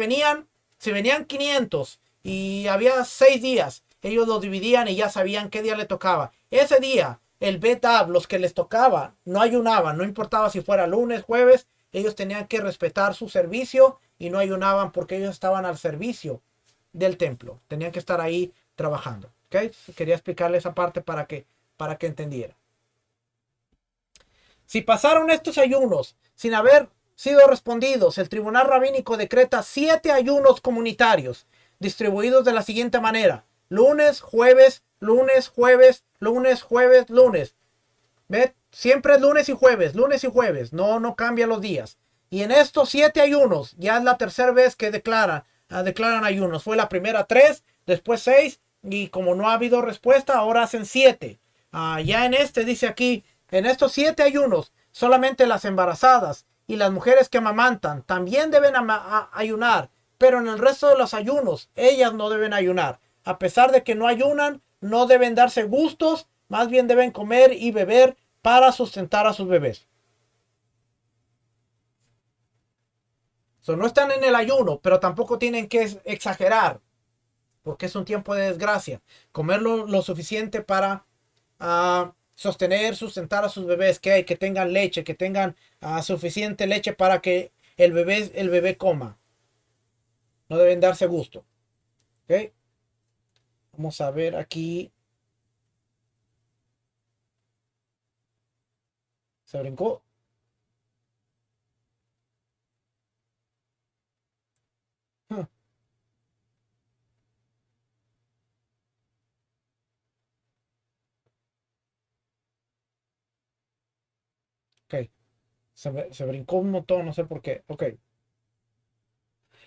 A: si venían 500 y había 6 días, ellos lo dividían y ya sabían qué día le tocaba. Ese día, el Bet Av, los que les tocaba, no ayunaban, no importaba si fuera lunes, jueves, ellos tenían que respetar su servicio y no ayunaban porque ellos estaban al servicio del templo, tenían que estar ahí trabajando. ¿Okay? Quería explicarle esa parte para que entendiera. Si pasaron estos ayunos sin haber sido respondidos, el tribunal rabínico decreta 7 ayunos comunitarios distribuidos de la siguiente manera: lunes, jueves, lunes, jueves, lunes, jueves, lunes. ¿Ve? Siempre es lunes y jueves, no cambia los días. Y en estos 7 ayunos, ya es la tercera vez que declaran ayunos. Fue la primera 3, después 6, y como no ha habido respuesta, ahora hacen 7. Ya en dice aquí, en estos 7 ayunos, solamente las embarazadas y las mujeres que amamantan también deben ayunar, pero en el resto de los ayunos, ellas no deben ayunar. A pesar de que no ayunan, no deben darse gustos, más bien deben comer y beber para sustentar a sus bebés. So, no están en el ayuno, pero tampoco tienen que exagerar, porque es un tiempo de desgracia. Comer lo suficiente para sostener, sustentar a sus bebés, que tengan leche, que tengan suficiente leche para que el bebé coma. No deben darse gusto. ¿Ok? Vamos a ver aquí. Se brincó. Huh. Ok. Se brincó un montón, no sé por qué. Ok.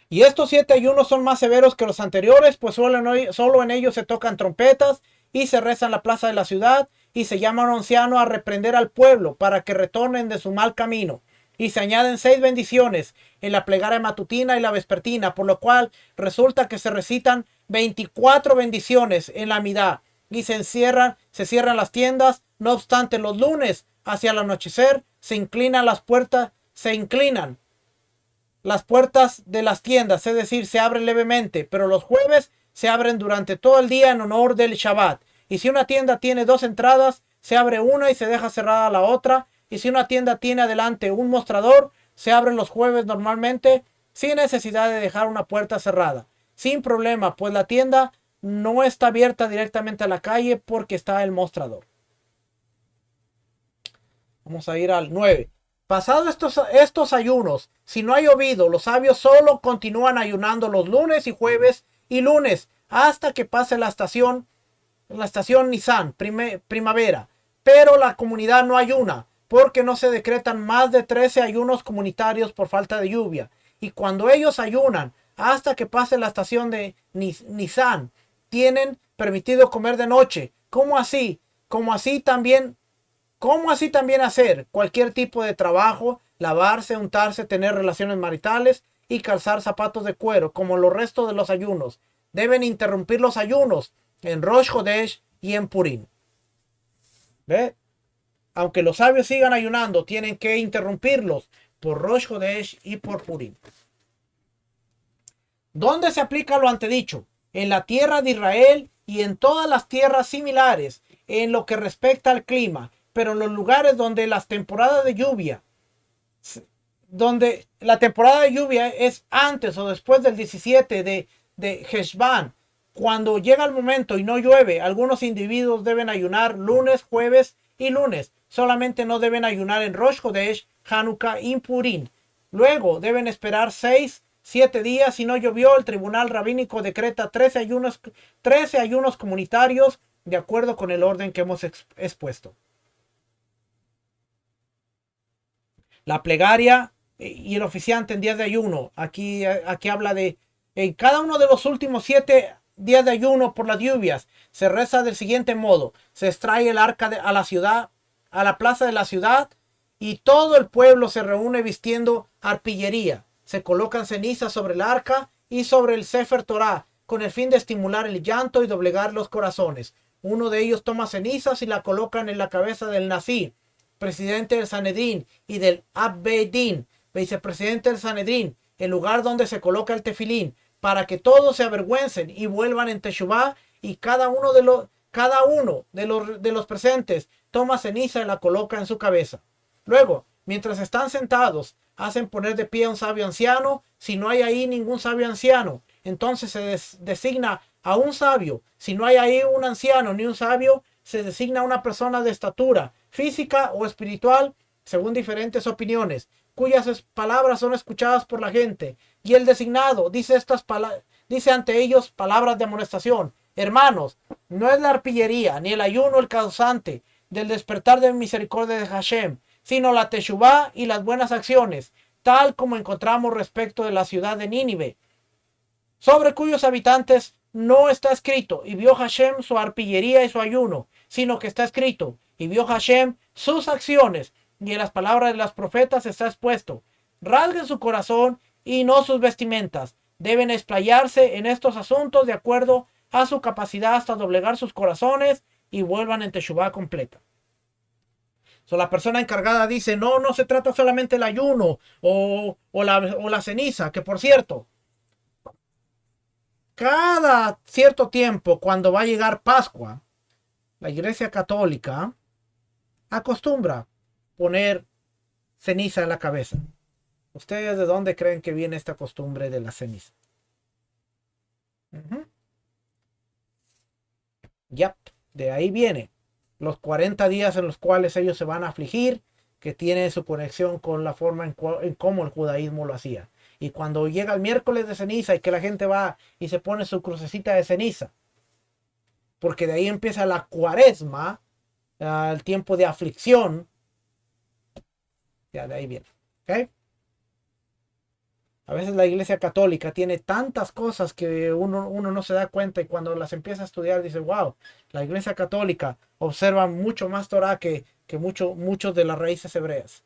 A: Y estos 7 ayunos son más severos que los anteriores, pues solo en ellos se tocan trompetas y se reza en la plaza de la ciudad y se llama a un anciano a reprender al pueblo para que retornen de su mal camino. Y se añaden 6 bendiciones en la plegaria matutina y la vespertina, por lo cual resulta que se recitan 24 bendiciones en la midá y se cierran las tiendas. No obstante, los lunes hacia el anochecer se inclinan las puertas de las tiendas, es decir, se abren levemente, pero los jueves se abren durante todo el día en honor del Shabbat. Y si una tienda tiene 2 entradas, se abre una y se deja cerrada la otra. Y si una tienda tiene adelante un mostrador, se abren los jueves normalmente sin necesidad de dejar una puerta cerrada. Sin problema, pues la tienda no está abierta directamente a la calle porque está el mostrador. Vamos a ir al 9. Pasados estos ayunos, si no ha llovido, los sabios solo continúan ayunando los lunes y jueves y lunes hasta que pase la estación Nisan, primavera. Pero la comunidad no ayuna porque no se decretan más de 13 ayunos comunitarios por falta de lluvia. Y cuando ellos ayunan hasta que pase la estación de Nisan, tienen permitido comer de noche. ¿Cómo así? ¿Cómo así también hacer cualquier tipo de trabajo, lavarse, untarse, tener relaciones maritales y calzar zapatos de cuero, como los restos de los ayunos? Deben interrumpir los ayunos en Rosh Hodesh y en Purim. ¿Ve? Aunque los sabios sigan ayunando, tienen que interrumpirlos por Rosh Hodesh y por Purim. ¿Dónde se aplica lo antedicho? En la tierra de Israel y en todas las tierras similares en lo que respecta al clima, pero en los lugares donde la temporada de lluvia es antes o después del 17 de Heshvan, cuando llega el momento y no llueve, algunos individuos deben ayunar lunes, jueves y lunes. Solamente no deben ayunar en Rosh Hodesh, Hanukkah y Purim. Luego deben esperar 7 días. Si no llovió, el tribunal rabínico decreta 13 ayunos comunitarios de acuerdo con el orden que hemos expuesto. La plegaria y el oficiante en días de ayuno. Aquí habla de en cada uno de los últimos 7 días de ayuno por las lluvias. Se reza del siguiente modo. Se extrae el arca a la ciudad, a la plaza de la ciudad, y todo el pueblo se reúne vistiendo arpillería. Se colocan cenizas sobre el arca y sobre el Sefer Torah, con el fin de estimular el llanto y doblegar los corazones. Uno de ellos toma cenizas y la colocan en la cabeza del Nazí, presidente del Sanedrín, y del Abbeidín, vicepresidente del Sanedrín, el lugar donde se coloca el tefilín, para que todos se avergüencen y vuelvan en Teshuvá, y cada uno de los presentes toma ceniza y la coloca en su cabeza. Luego, mientras están sentados, hacen poner de pie a un sabio anciano. Si no hay ahí ningún sabio anciano, entonces se designa a un sabio. Si no hay ahí un anciano ni un sabio, se designa a una persona de estatura física o espiritual, según diferentes opiniones, cuyas palabras son escuchadas por la gente. Y el designado dice ante ellos palabras de amonestación. Hermanos, no es la arpillería ni el ayuno el causante del despertar de misericordia de Hashem, sino la teshuvá y las buenas acciones, tal como encontramos respecto de la ciudad de Nínive, sobre cuyos habitantes no está escrito, y vio Hashem su arpillería y su ayuno, sino que está escrito, y vio Hashem sus acciones, y en las palabras de los profetas está expuesto. Rasguen su corazón y no sus vestimentas. Deben explayarse en estos asuntos de acuerdo a su capacidad hasta doblegar sus corazones y vuelvan en Teshuvá completa. La persona encargada dice, no, no se trata solamente del ayuno o la ceniza, que por cierto, cada cierto tiempo, cuando va a llegar Pascua, la Iglesia Católica acostumbra poner ceniza en la cabeza. ¿Ustedes de dónde creen que viene esta costumbre de la ceniza? Yep, de ahí viene. Los 40 días en los cuales ellos se van a afligir, que tiene su conexión con la forma en cómo el judaísmo lo hacía. Y cuando llega el miércoles de ceniza y que la gente va y se pone su crucecita de ceniza, porque de ahí empieza la cuaresma, el tiempo de aflicción, ya de ahí viene. ¿Okay? A veces la Iglesia Católica tiene tantas cosas que uno no se da cuenta, y cuando las empieza a estudiar dice, wow, la Iglesia Católica observa mucho más Torah que muchos de las raíces hebreas.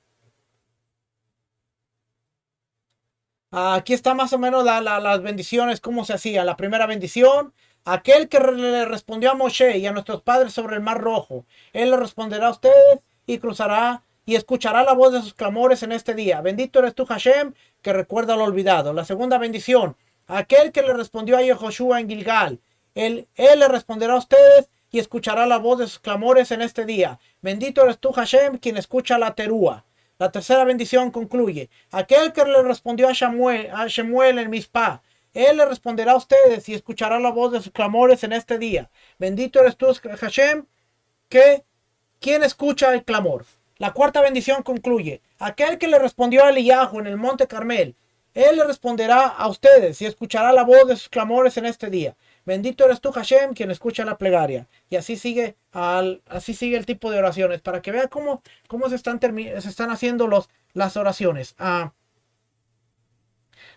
A: Aquí está más o menos las bendiciones, cómo se hacía. La primera bendición, aquel que le respondió a Moshe y a nuestros padres sobre el mar rojo, él le responderá a ustedes y cruzará y escuchará la voz de sus clamores en este día. Bendito eres tú, Hashem, que recuerda lo olvidado. La segunda bendición, aquel que le respondió a Yehoshua en Gilgal, él le responderá a ustedes y escuchará la voz de sus clamores en este día. Bendito eres tú, Hashem, quien escucha la terúa. La tercera bendición concluye, aquel que le respondió a Shemuel en Mizpah, él le responderá a ustedes y escuchará la voz de sus clamores en este día. Bendito eres tú, Hashem, que quien escucha el clamor. La cuarta bendición concluye, aquel que le respondió a Eliyahu en el monte Carmel, él le responderá a ustedes y escuchará la voz de sus clamores en este día. Bendito eres tú, Hashem, quien escucha la plegaria. Y así sigue el tipo de oraciones, para que vean cómo se están haciendo las oraciones.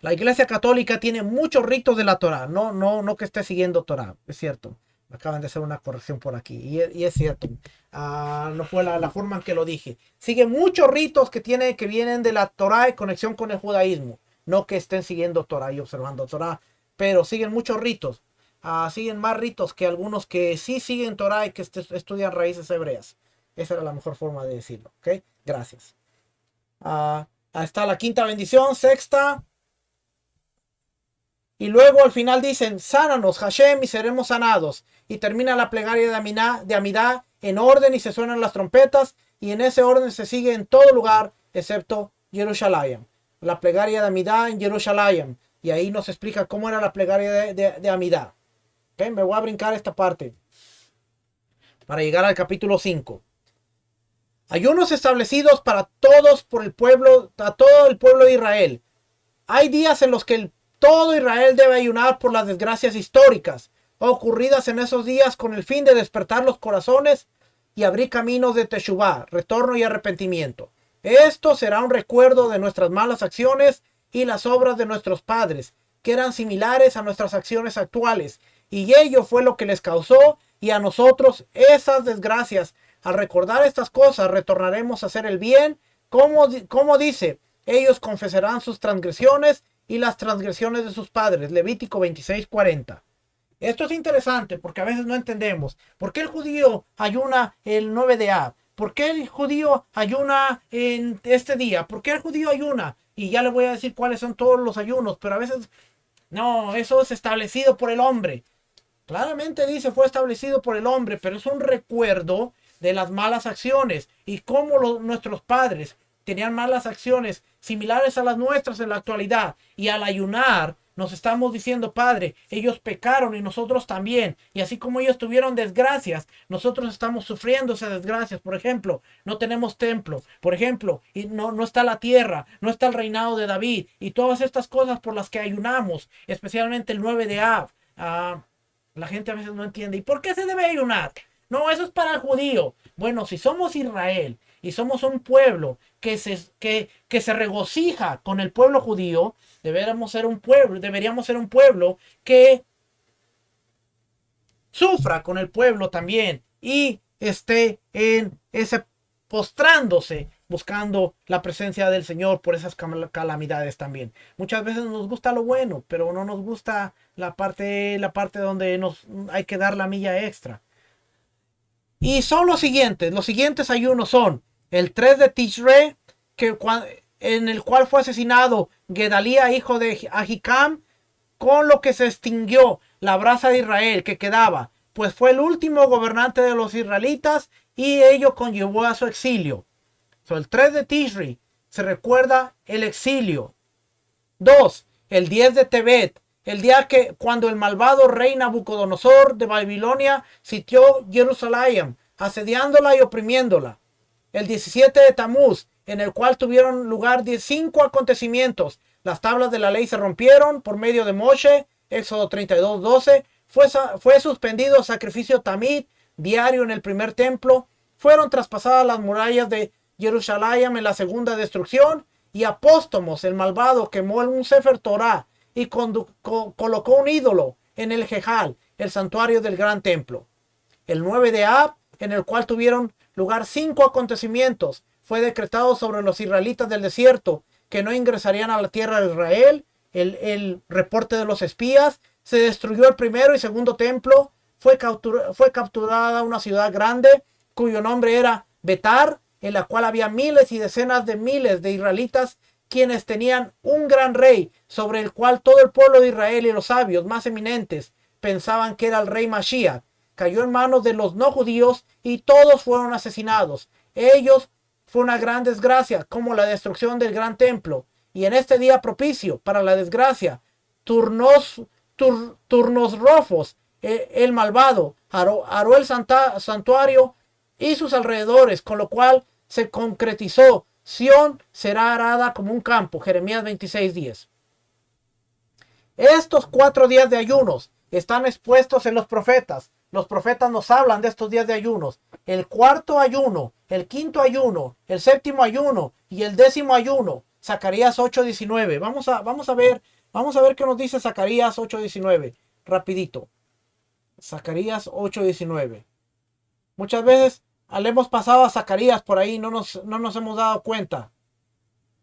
A: La Iglesia Católica tiene muchos ritos de la Torah. No que esté siguiendo Torah, es cierto. Acaban de hacer una corrección por aquí. Y es cierto. No fue la forma en que lo dije. Sigue muchos ritos que vienen de la Torah en conexión con el judaísmo. No que estén siguiendo Torah y observando Torah, pero siguen muchos ritos. Siguen más ritos que algunos que sí siguen Torah y que estudian raíces hebreas. Esa era la mejor forma de decirlo. ¿Ok? Gracias. Ahí está la quinta bendición. Sexta. Y luego al final dicen, sánanos, Hashem, y seremos sanados. Y termina la plegaria de Amidá en orden y se suenan las trompetas. Y en ese orden se sigue en todo lugar, excepto Jerusalén. La plegaria de Amidá en Jerusalén. Y ahí nos explica cómo era la plegaria de Amidá. ¿Okay? Me voy a brincar esta parte para llegar al capítulo 5. Ayunos establecidos para todos por el pueblo, a todo el pueblo de Israel. Hay días en los que todo Israel debe ayunar por las desgracias históricas ocurridas en esos días, con el fin de despertar los corazones y abrir caminos de Teshuvá, retorno y arrepentimiento. Esto será un recuerdo de nuestras malas acciones y las obras de nuestros padres, que eran similares a nuestras acciones actuales, y ello fue lo que les causó y a nosotros esas desgracias. Al recordar estas cosas retornaremos a hacer el bien, como dice, ellos confesarán sus transgresiones y las transgresiones de sus padres. Levítico 26:40. Esto es interesante porque a veces no entendemos. ¿Por qué el judío ayuna el 9 de Av? ¿Por qué el judío ayuna en este día? ¿Por qué el judío ayuna? Y ya le voy a decir cuáles son todos los ayunos, pero a veces, no, eso es establecido por el hombre. Claramente dice fue establecido por el hombre, pero es un recuerdo de las malas acciones y cómo nuestros padres tenían malas acciones similares a las nuestras en la actualidad. Y al ayunar nos estamos diciendo, Padre, ellos pecaron y nosotros también. Y así como ellos tuvieron desgracias, nosotros estamos sufriendo esas desgracias. Por ejemplo, no tenemos templo. Por ejemplo, y no está la tierra, no está el reinado de David. Y todas estas cosas por las que ayunamos, especialmente el 9 de Av. La gente a veces no entiende. ¿Y por qué se debe ayunar? No, eso es para el judío. Bueno, si somos Israel y somos un pueblo que se regocija con el pueblo judío, deberíamos ser un pueblo que sufra con el pueblo también y esté en ese postrándose buscando la presencia del Señor por esas calamidades también. Muchas veces nos gusta lo bueno, pero no nos gusta la parte donde nos hay que dar la milla extra. Y son los siguientes ayunos son el 3 de Tishrei, en el cual fue asesinado Gedalía, hijo de Ahikam, con lo que se extinguió la brasa de Israel que quedaba, pues fue el último gobernante de los israelitas y ello conllevó a su exilio. El 3 de Tishrei se recuerda el exilio. 2. El 10 de Tebet, el día que cuando el malvado rey Nabucodonosor de Babilonia sitió Jerusalén, asediándola y oprimiéndola. El 17 de Tamuz, en el cual tuvieron lugar 5 acontecimientos. Las tablas de la ley se rompieron por medio de Moshe, Éxodo 32:12. Fue suspendido el sacrificio tamid diario en el primer templo. Fueron traspasadas las murallas de Jerusalén en la segunda destrucción. Y Apóstomos, el malvado, quemó un Sefer Torah y colocó un ídolo en el Jejal, el santuario del gran templo. El 9 de Ab, en el cual tuvieron lugar 5 acontecimientos, fue decretado sobre los israelitas del desierto que no ingresarían a la tierra de Israel. El reporte de los espías, se destruyó el primero y segundo templo, fue capturada una ciudad grande cuyo nombre era Betar, en la cual había miles y decenas de miles de israelitas, quienes tenían un gran rey, sobre el cual todo el pueblo de Israel y los sabios más eminentes pensaban que era el rey Mashiach. Cayó en manos de los no judíos y todos fueron asesinados. Ellos fue una gran desgracia, como la destrucción del gran templo. Y en este día propicio para la desgracia, Turnos Rofos, el malvado, aró el santuario y sus alrededores, con lo cual se concretizó: Sión será arada como un campo. Jeremías 26:10. Estos 4 días de ayunos están expuestos en los profetas. Los profetas nos hablan de estos días de ayunos. El cuarto ayuno, el quinto ayuno, el séptimo ayuno y el 10º ayuno. Zacarías 8:19. Vamos a ver qué nos dice Zacarías 8:19. Rapidito. Zacarías 8:19. Muchas veces le hemos pasado a Zacarías por ahí, no nos hemos dado cuenta.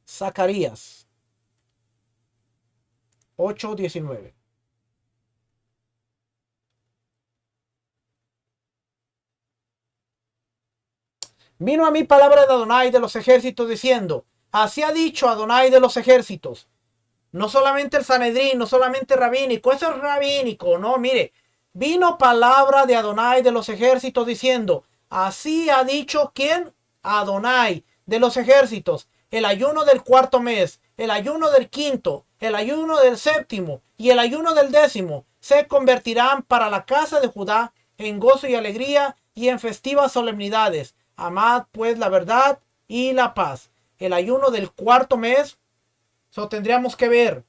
A: Zacarías 8:19. Vino a mí palabra de Adonai de los ejércitos diciendo: así ha dicho Adonai de los ejércitos. No solamente el Sanedrín, no solamente rabínico, eso es rabínico, no, mire. Vino palabra de Adonai de los ejércitos diciendo: así ha dicho ¿quién? Adonai de los ejércitos. El ayuno del cuarto mes, el ayuno del quinto, el ayuno del séptimo y el ayuno del 10º se convertirán para la casa de Judá en gozo y alegría y en festivas solemnidades. Amad pues la verdad y la paz. El ayuno del cuarto mes, eso tendríamos que ver.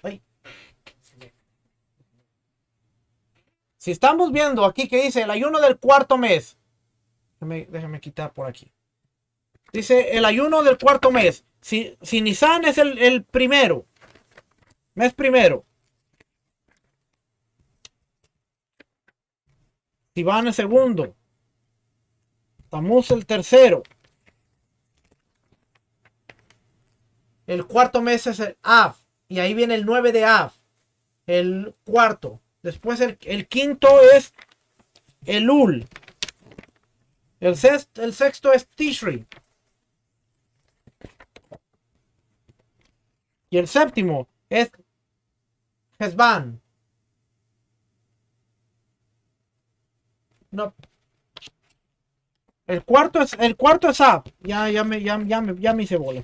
A: Ay. Si estamos viendo aquí que dice el ayuno del cuarto mes, déjame quitar por aquí. Dice el ayuno del cuarto mes. Si Nisan es el primero, mes primero. Sivan el segundo. Tamuz el tercero. El cuarto mes es el Av. Y ahí viene el 9 de Av. El cuarto. Después el quinto es Elul. El sexto es Tishri. Y el séptimo es Hesban. No. El cuarto es Ab. Ya me hice bola.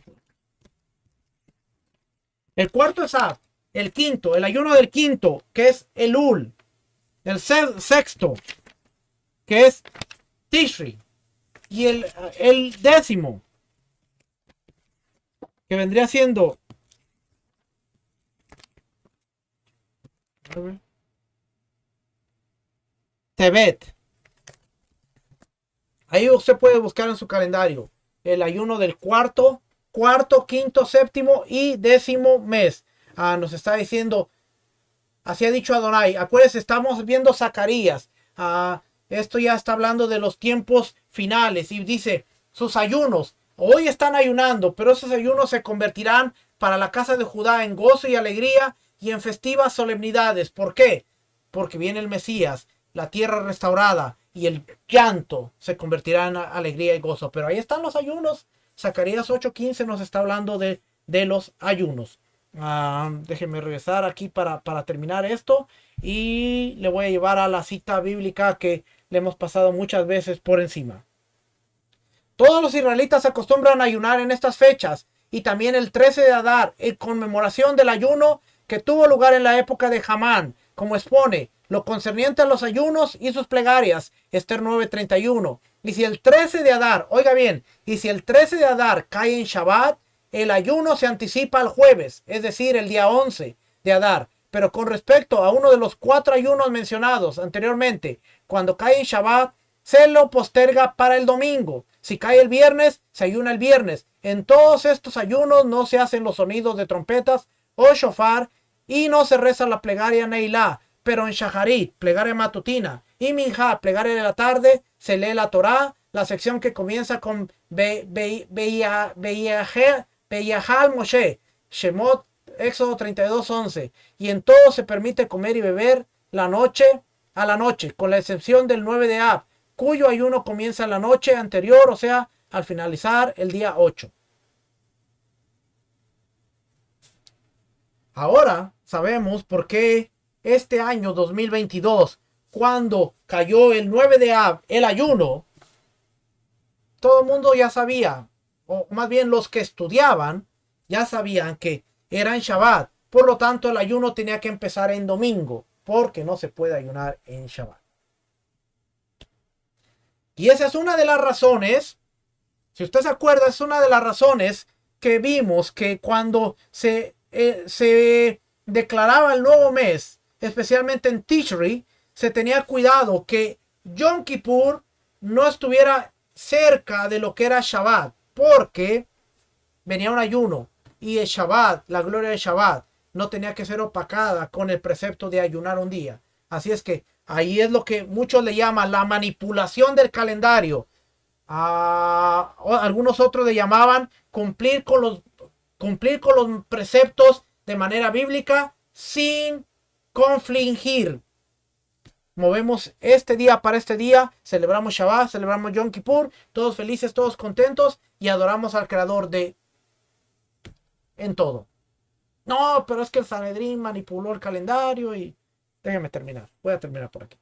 A: El cuarto es Ab. El quinto, el ayuno del quinto, que es Elul. El sexto, que es Tishri. Y el 10º, que vendría siendo Tebet. Ahí usted puede buscar en su calendario el ayuno del cuarto, quinto, séptimo y 10º mes. Nos está diciendo, así ha dicho Adonai. Acuérdense, estamos viendo Zacarías. Esto ya está hablando de los tiempos finales. Y dice, sus ayunos. Hoy están ayunando, pero esos ayunos se convertirán para la casa de Judá en gozo y alegría y en festivas solemnidades. ¿Por qué? Porque viene el Mesías, la tierra restaurada y el llanto se convertirá en alegría y gozo. Pero ahí están los ayunos. Zacarías 8:15 nos está hablando de los ayunos. Déjenme regresar aquí para terminar esto y le voy a llevar a la cita bíblica que le hemos pasado muchas veces por encima. Todos los israelitas se acostumbran a ayunar en estas fechas y también el 13 de Adar, en conmemoración del ayuno que tuvo lugar en la época de Hamán, como expone lo concerniente a los ayunos y sus plegarias, Esther 9:31. Y si el 13 de Adar, oiga bien, y si el 13 de Adar cae en Shabbat, el ayuno se anticipa al jueves, es decir, el día 11 de Adar. Pero con respecto a uno de los 4 ayunos mencionados anteriormente, cuando cae en Shabbat, se lo posterga para el domingo. Si cae el viernes, se ayuna el viernes. En todos estos ayunos no se hacen los sonidos de trompetas o shofar y no se reza la plegaria Neilá. Pero en Shaharit, plegaria matutina, y Minjá, plegaria de la tarde, se lee la Torá, la sección que comienza con Beyahal Moshe, Shemot, Éxodo 32:11. Y en todo se permite comer y beber a la noche, con la excepción del 9 de Ab, cuyo ayuno comienza en la noche anterior, o sea, al finalizar el día 8. Ahora sabemos por qué este año 2022, cuando cayó el 9 de Ab, el ayuno, todo el mundo ya sabía, o más bien los que estudiaban, ya sabían que era en Shabbat. Por lo tanto, el ayuno tenía que empezar en domingo, porque no se puede ayunar en Shabbat. Y esa es una de las razones, si usted se acuerda, es una de las razones que vimos que cuando se declaraba el nuevo mes, especialmente en Tishri, se tenía cuidado que Yom Kippur no estuviera cerca de lo que era Shabbat, porque venía un ayuno y el Shabbat, la gloria de Shabbat, no tenía que ser opacada con el precepto de ayunar un día. Así es que ahí es lo que muchos le llaman la manipulación del calendario. Algunos otros le llamaban cumplir con los preceptos de manera bíblica sin confligir. Movemos este día para este día, celebramos Shabbat, celebramos Yom Kippur, todos felices, todos contentos y adoramos al Creador en todo. No, pero es que el Sanedrín manipuló el calendario y... Déjenme terminar, voy a terminar por aquí.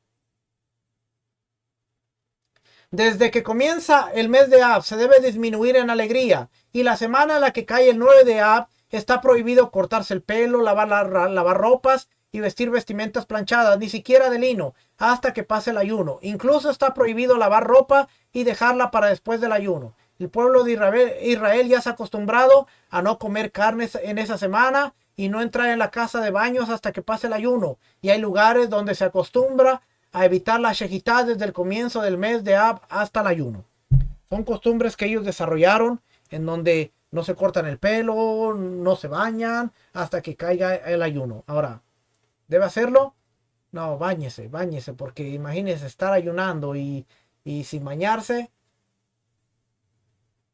A: Desde que comienza el mes de Ab se debe disminuir en alegría y la semana en la que cae el 9 de Ab está prohibido cortarse el pelo, lavar ropas y vestir vestimentas planchadas, ni siquiera de lino, hasta que pase el ayuno. Incluso está prohibido lavar ropa y dejarla para después del ayuno. El pueblo de Israel ya se ha acostumbrado a no comer carnes en esa semana y no entrar en la casa de baños hasta que pase el ayuno. Y hay lugares donde se acostumbra a evitar la shejitá desde el comienzo del mes de Ab hasta el ayuno. Son costumbres que ellos desarrollaron en donde no se cortan el pelo, no se bañan hasta que caiga el ayuno. Ahora, ¿debe hacerlo? No, báñese, porque imagínese estar ayunando y sin bañarse.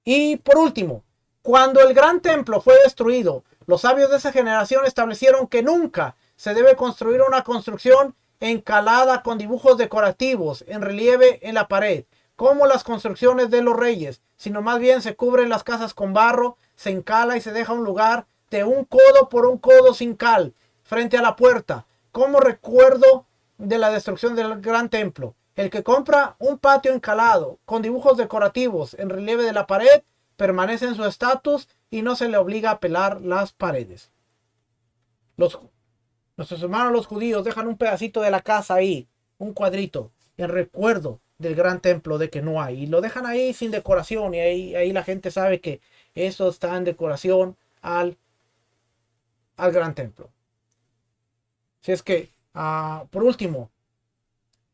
A: Y por último, cuando el gran templo fue destruido, los sabios de esa generación establecieron que nunca se debe construir una construcción encalada con dibujos decorativos en relieve en la pared, como las construcciones de los reyes, sino más bien se cubren las casas con barro, se encala y se deja un lugar de 1 codo por 1 codo sin cal frente a la puerta, como recuerdo de la destrucción del gran templo. El que compra un patio encalado con dibujos decorativos en relieve de la pared permanece en su estatus y no se le obliga a pelar las paredes. Nuestros hermanos los judíos dejan un pedacito de la casa ahí, un cuadrito, en recuerdo del gran templo de que no hay. Y lo dejan ahí sin decoración y ahí la gente sabe que eso está en decoración al gran templo. Si es que, por último,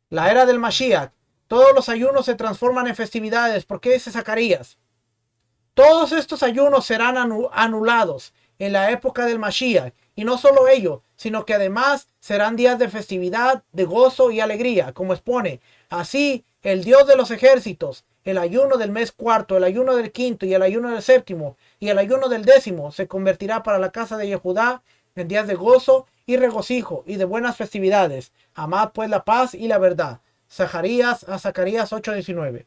A: la era del Mashiach, todos los ayunos se transforman en festividades. ¿Por qué dice Zacarías? Todos estos ayunos serán anulados en la época del Mashiach. Y no solo ello, sino que además serán días de festividad, de gozo y alegría, como expone. Así, el Dios de los ejércitos, el ayuno del mes cuarto, el ayuno del quinto y el ayuno del séptimo y el ayuno del décimo se convertirá para la casa de Judá en días de gozo y regocijo y de buenas festividades. Amad pues la paz y la verdad. Zacarías 8:19.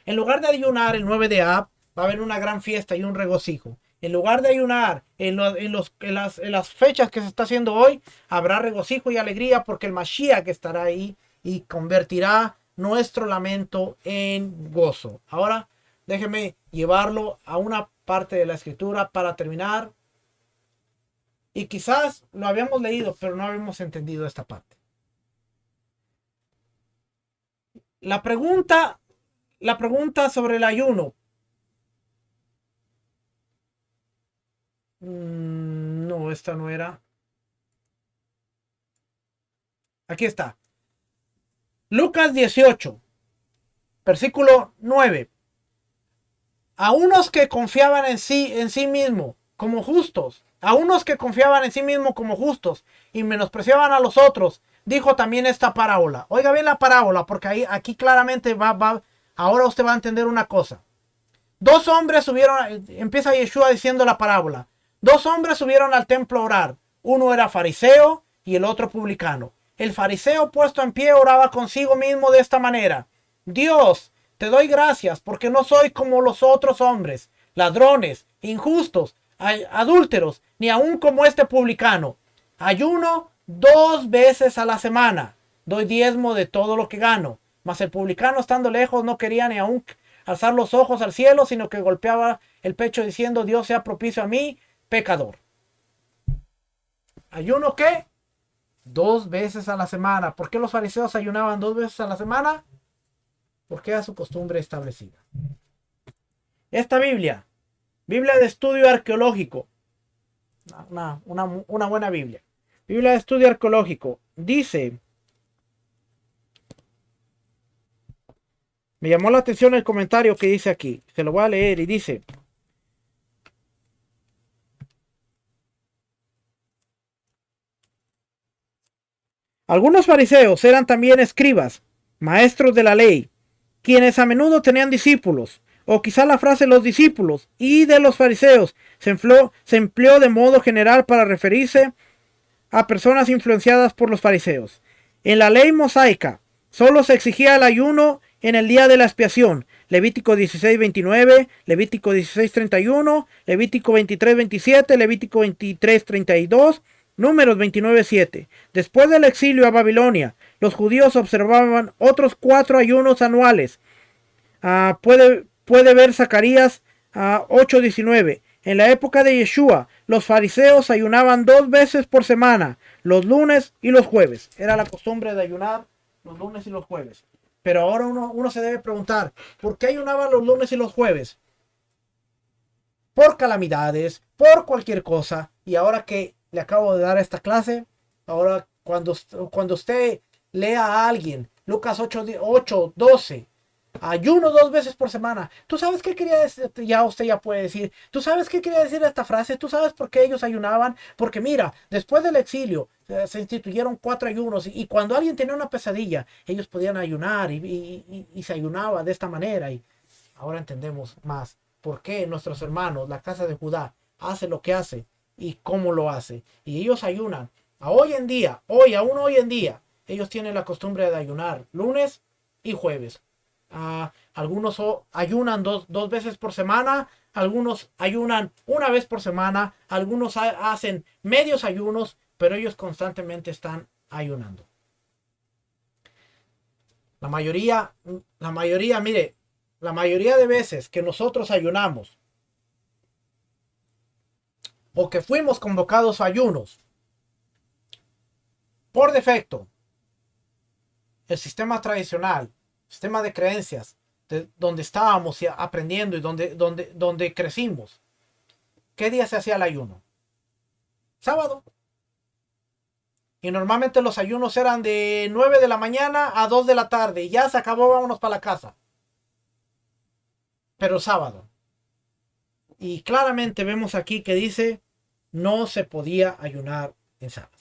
A: En lugar de ayunar el 9 de Ab, va a haber una gran fiesta y un regocijo. En lugar de ayunar en las fechas que se está haciendo hoy, habrá regocijo y alegría porque el Mashiach estará ahí y convertirá nuestro lamento en gozo. Ahora, déjeme llevarlo a una parte de la escritura para terminar. Y quizás lo habíamos leído, pero no habíamos entendido esta parte. La pregunta sobre el ayuno. No, esta no era. Aquí está. Lucas 18, versículo 9. A unos que confiaban en sí mismo como justos, a unos que confiaban en sí mismo como justos y menospreciaban a los otros, dijo también esta parábola. Oiga bien la parábola, porque aquí claramente ahora usted va a entender una cosa. Dos hombres subieron, empieza Yeshua diciendo la parábola. Dos hombres subieron al templo a orar. Uno era fariseo y el otro publicano. El fariseo puesto en pie oraba consigo mismo de esta manera. Dios, te doy gracias porque no soy como los otros hombres, ladrones, injustos, adúlteros, ni aun como este publicano. Ayuno 2 veces a la semana. Doy diezmo de todo lo que gano. Mas el publicano, estando lejos, no quería ni aun alzar los ojos al cielo, sino que golpeaba el pecho diciendo: Dios sea propicio a mí, pecador. ¿Ayuno qué? 2 veces a la semana. ¿Por qué los fariseos ayunaban 2 veces a la semana? Porque era su costumbre establecida. Esta Biblia de estudio arqueológico, una buena Biblia de estudio arqueológico, dice, me llamó la atención el comentario que dice aquí, se lo voy a leer y dice: algunos fariseos eran también escribas, maestros de la ley, quienes a menudo tenían discípulos, o quizá la frase los discípulos y de los fariseos se empleó de modo general para referirse a personas influenciadas por los fariseos. En la ley mosaica solo se exigía el ayuno en el día de la expiación. Levítico 16:29, Levítico 16:31, Levítico 23:27, Levítico 23:32, Números 29:7. Después del exilio a Babilonia, los judíos observaban otros 4 ayunos anuales. Puede ver Zacarías 8:19. En la época de Yeshua, los fariseos ayunaban 2 veces por semana, los lunes y los jueves. Era la costumbre de ayunar los lunes y los jueves. Pero ahora uno se debe preguntar, ¿por qué ayunaban los lunes y los jueves? Por calamidades, por cualquier cosa. Y ahora que le acabo de dar esta clase, ahora cuando usted lea a alguien, Lucas 8:12, ayuno 2 veces por semana. ¿Tú sabes qué quería decir? Ya usted ya puede decir. ¿Tú sabes qué quería decir esta frase? ¿Tú sabes por qué ellos ayunaban? Porque mira, después del exilio se instituyeron 4 ayunos y cuando alguien tenía una pesadilla, ellos podían ayunar y se ayunaba de esta manera. Y ahora entendemos más por qué nuestros hermanos, la casa de Judá, hace lo que hace y cómo lo hace. Y ellos ayunan. Aún hoy en día, ellos tienen la costumbre de ayunar lunes y jueves. Algunos ayunan dos veces por semana, algunos ayunan una vez por semana, algunos hacen medios ayunos, pero ellos constantemente están ayunando. La mayoría, mire, la mayoría de veces que nosotros ayunamos o que fuimos convocados a ayunos, por defecto, el sistema tradicional, sistema de creencias, donde estábamos aprendiendo y donde crecimos. ¿Qué día se hacía el ayuno? Sábado. Y normalmente los ayunos eran de 9 de la mañana a 2 de la tarde. Y ya se acabó, vámonos para la casa. Pero sábado. Y claramente vemos aquí que dice, no se podía ayunar en sábado.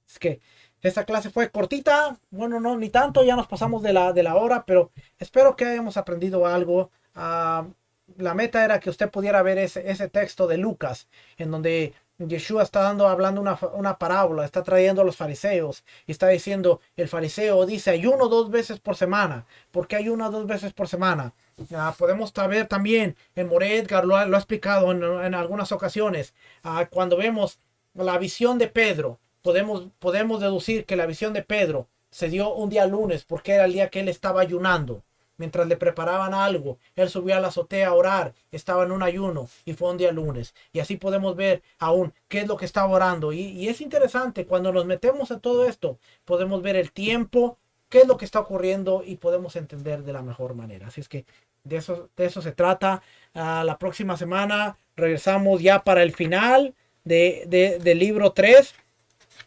A: Es que Esta clase fue cortita, bueno, no, ni tanto, ya nos pasamos de la hora, pero espero que hayamos aprendido algo. La meta era que usted pudiera ver ese texto de Lucas, en donde Yeshua está hablando una parábola, está trayendo a los fariseos y está diciendo, el fariseo dice ayuno 2 veces por semana. ¿Por qué ayuno 2 veces por semana? Podemos ver también, en More Edgar lo ha explicado en algunas ocasiones, cuando vemos la visión de Pedro, podemos deducir que la visión de Pedro se dio un día lunes porque era el día que él estaba ayunando. Mientras le preparaban algo, él subió a la azotea a orar, estaba en un ayuno y fue un día lunes. Y así podemos ver aún qué es lo que estaba orando. Y es interesante, cuando nos metemos a todo esto, podemos ver el tiempo, qué es lo que está ocurriendo y podemos entender de la mejor manera. Así es que de eso se trata. La próxima semana regresamos ya para el final del libro 3.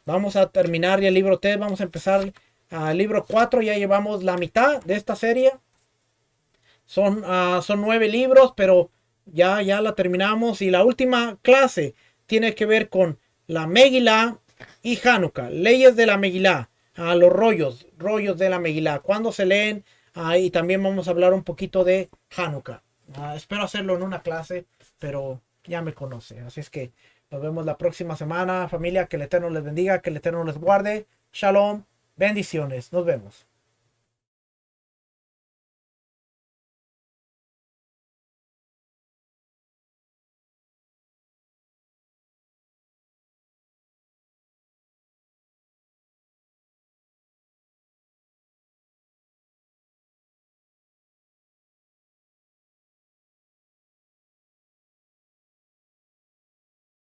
A: Vamos a terminar ya el libro 3, vamos a empezar al libro 4, ya llevamos la mitad de esta serie. Son 9 libros, pero ya la terminamos. Y la última clase tiene que ver con la Megilá y Hanukkah, leyes de la Megilá, los rollos de la Megilá, cuándo se leen, y también vamos a hablar un poquito de Hanukkah. Espero hacerlo en una clase, pero ya me conoce. Así es que nos vemos la próxima semana, familia. Que el Eterno les bendiga, que el Eterno les guarde. Shalom, bendiciones. Nos vemos.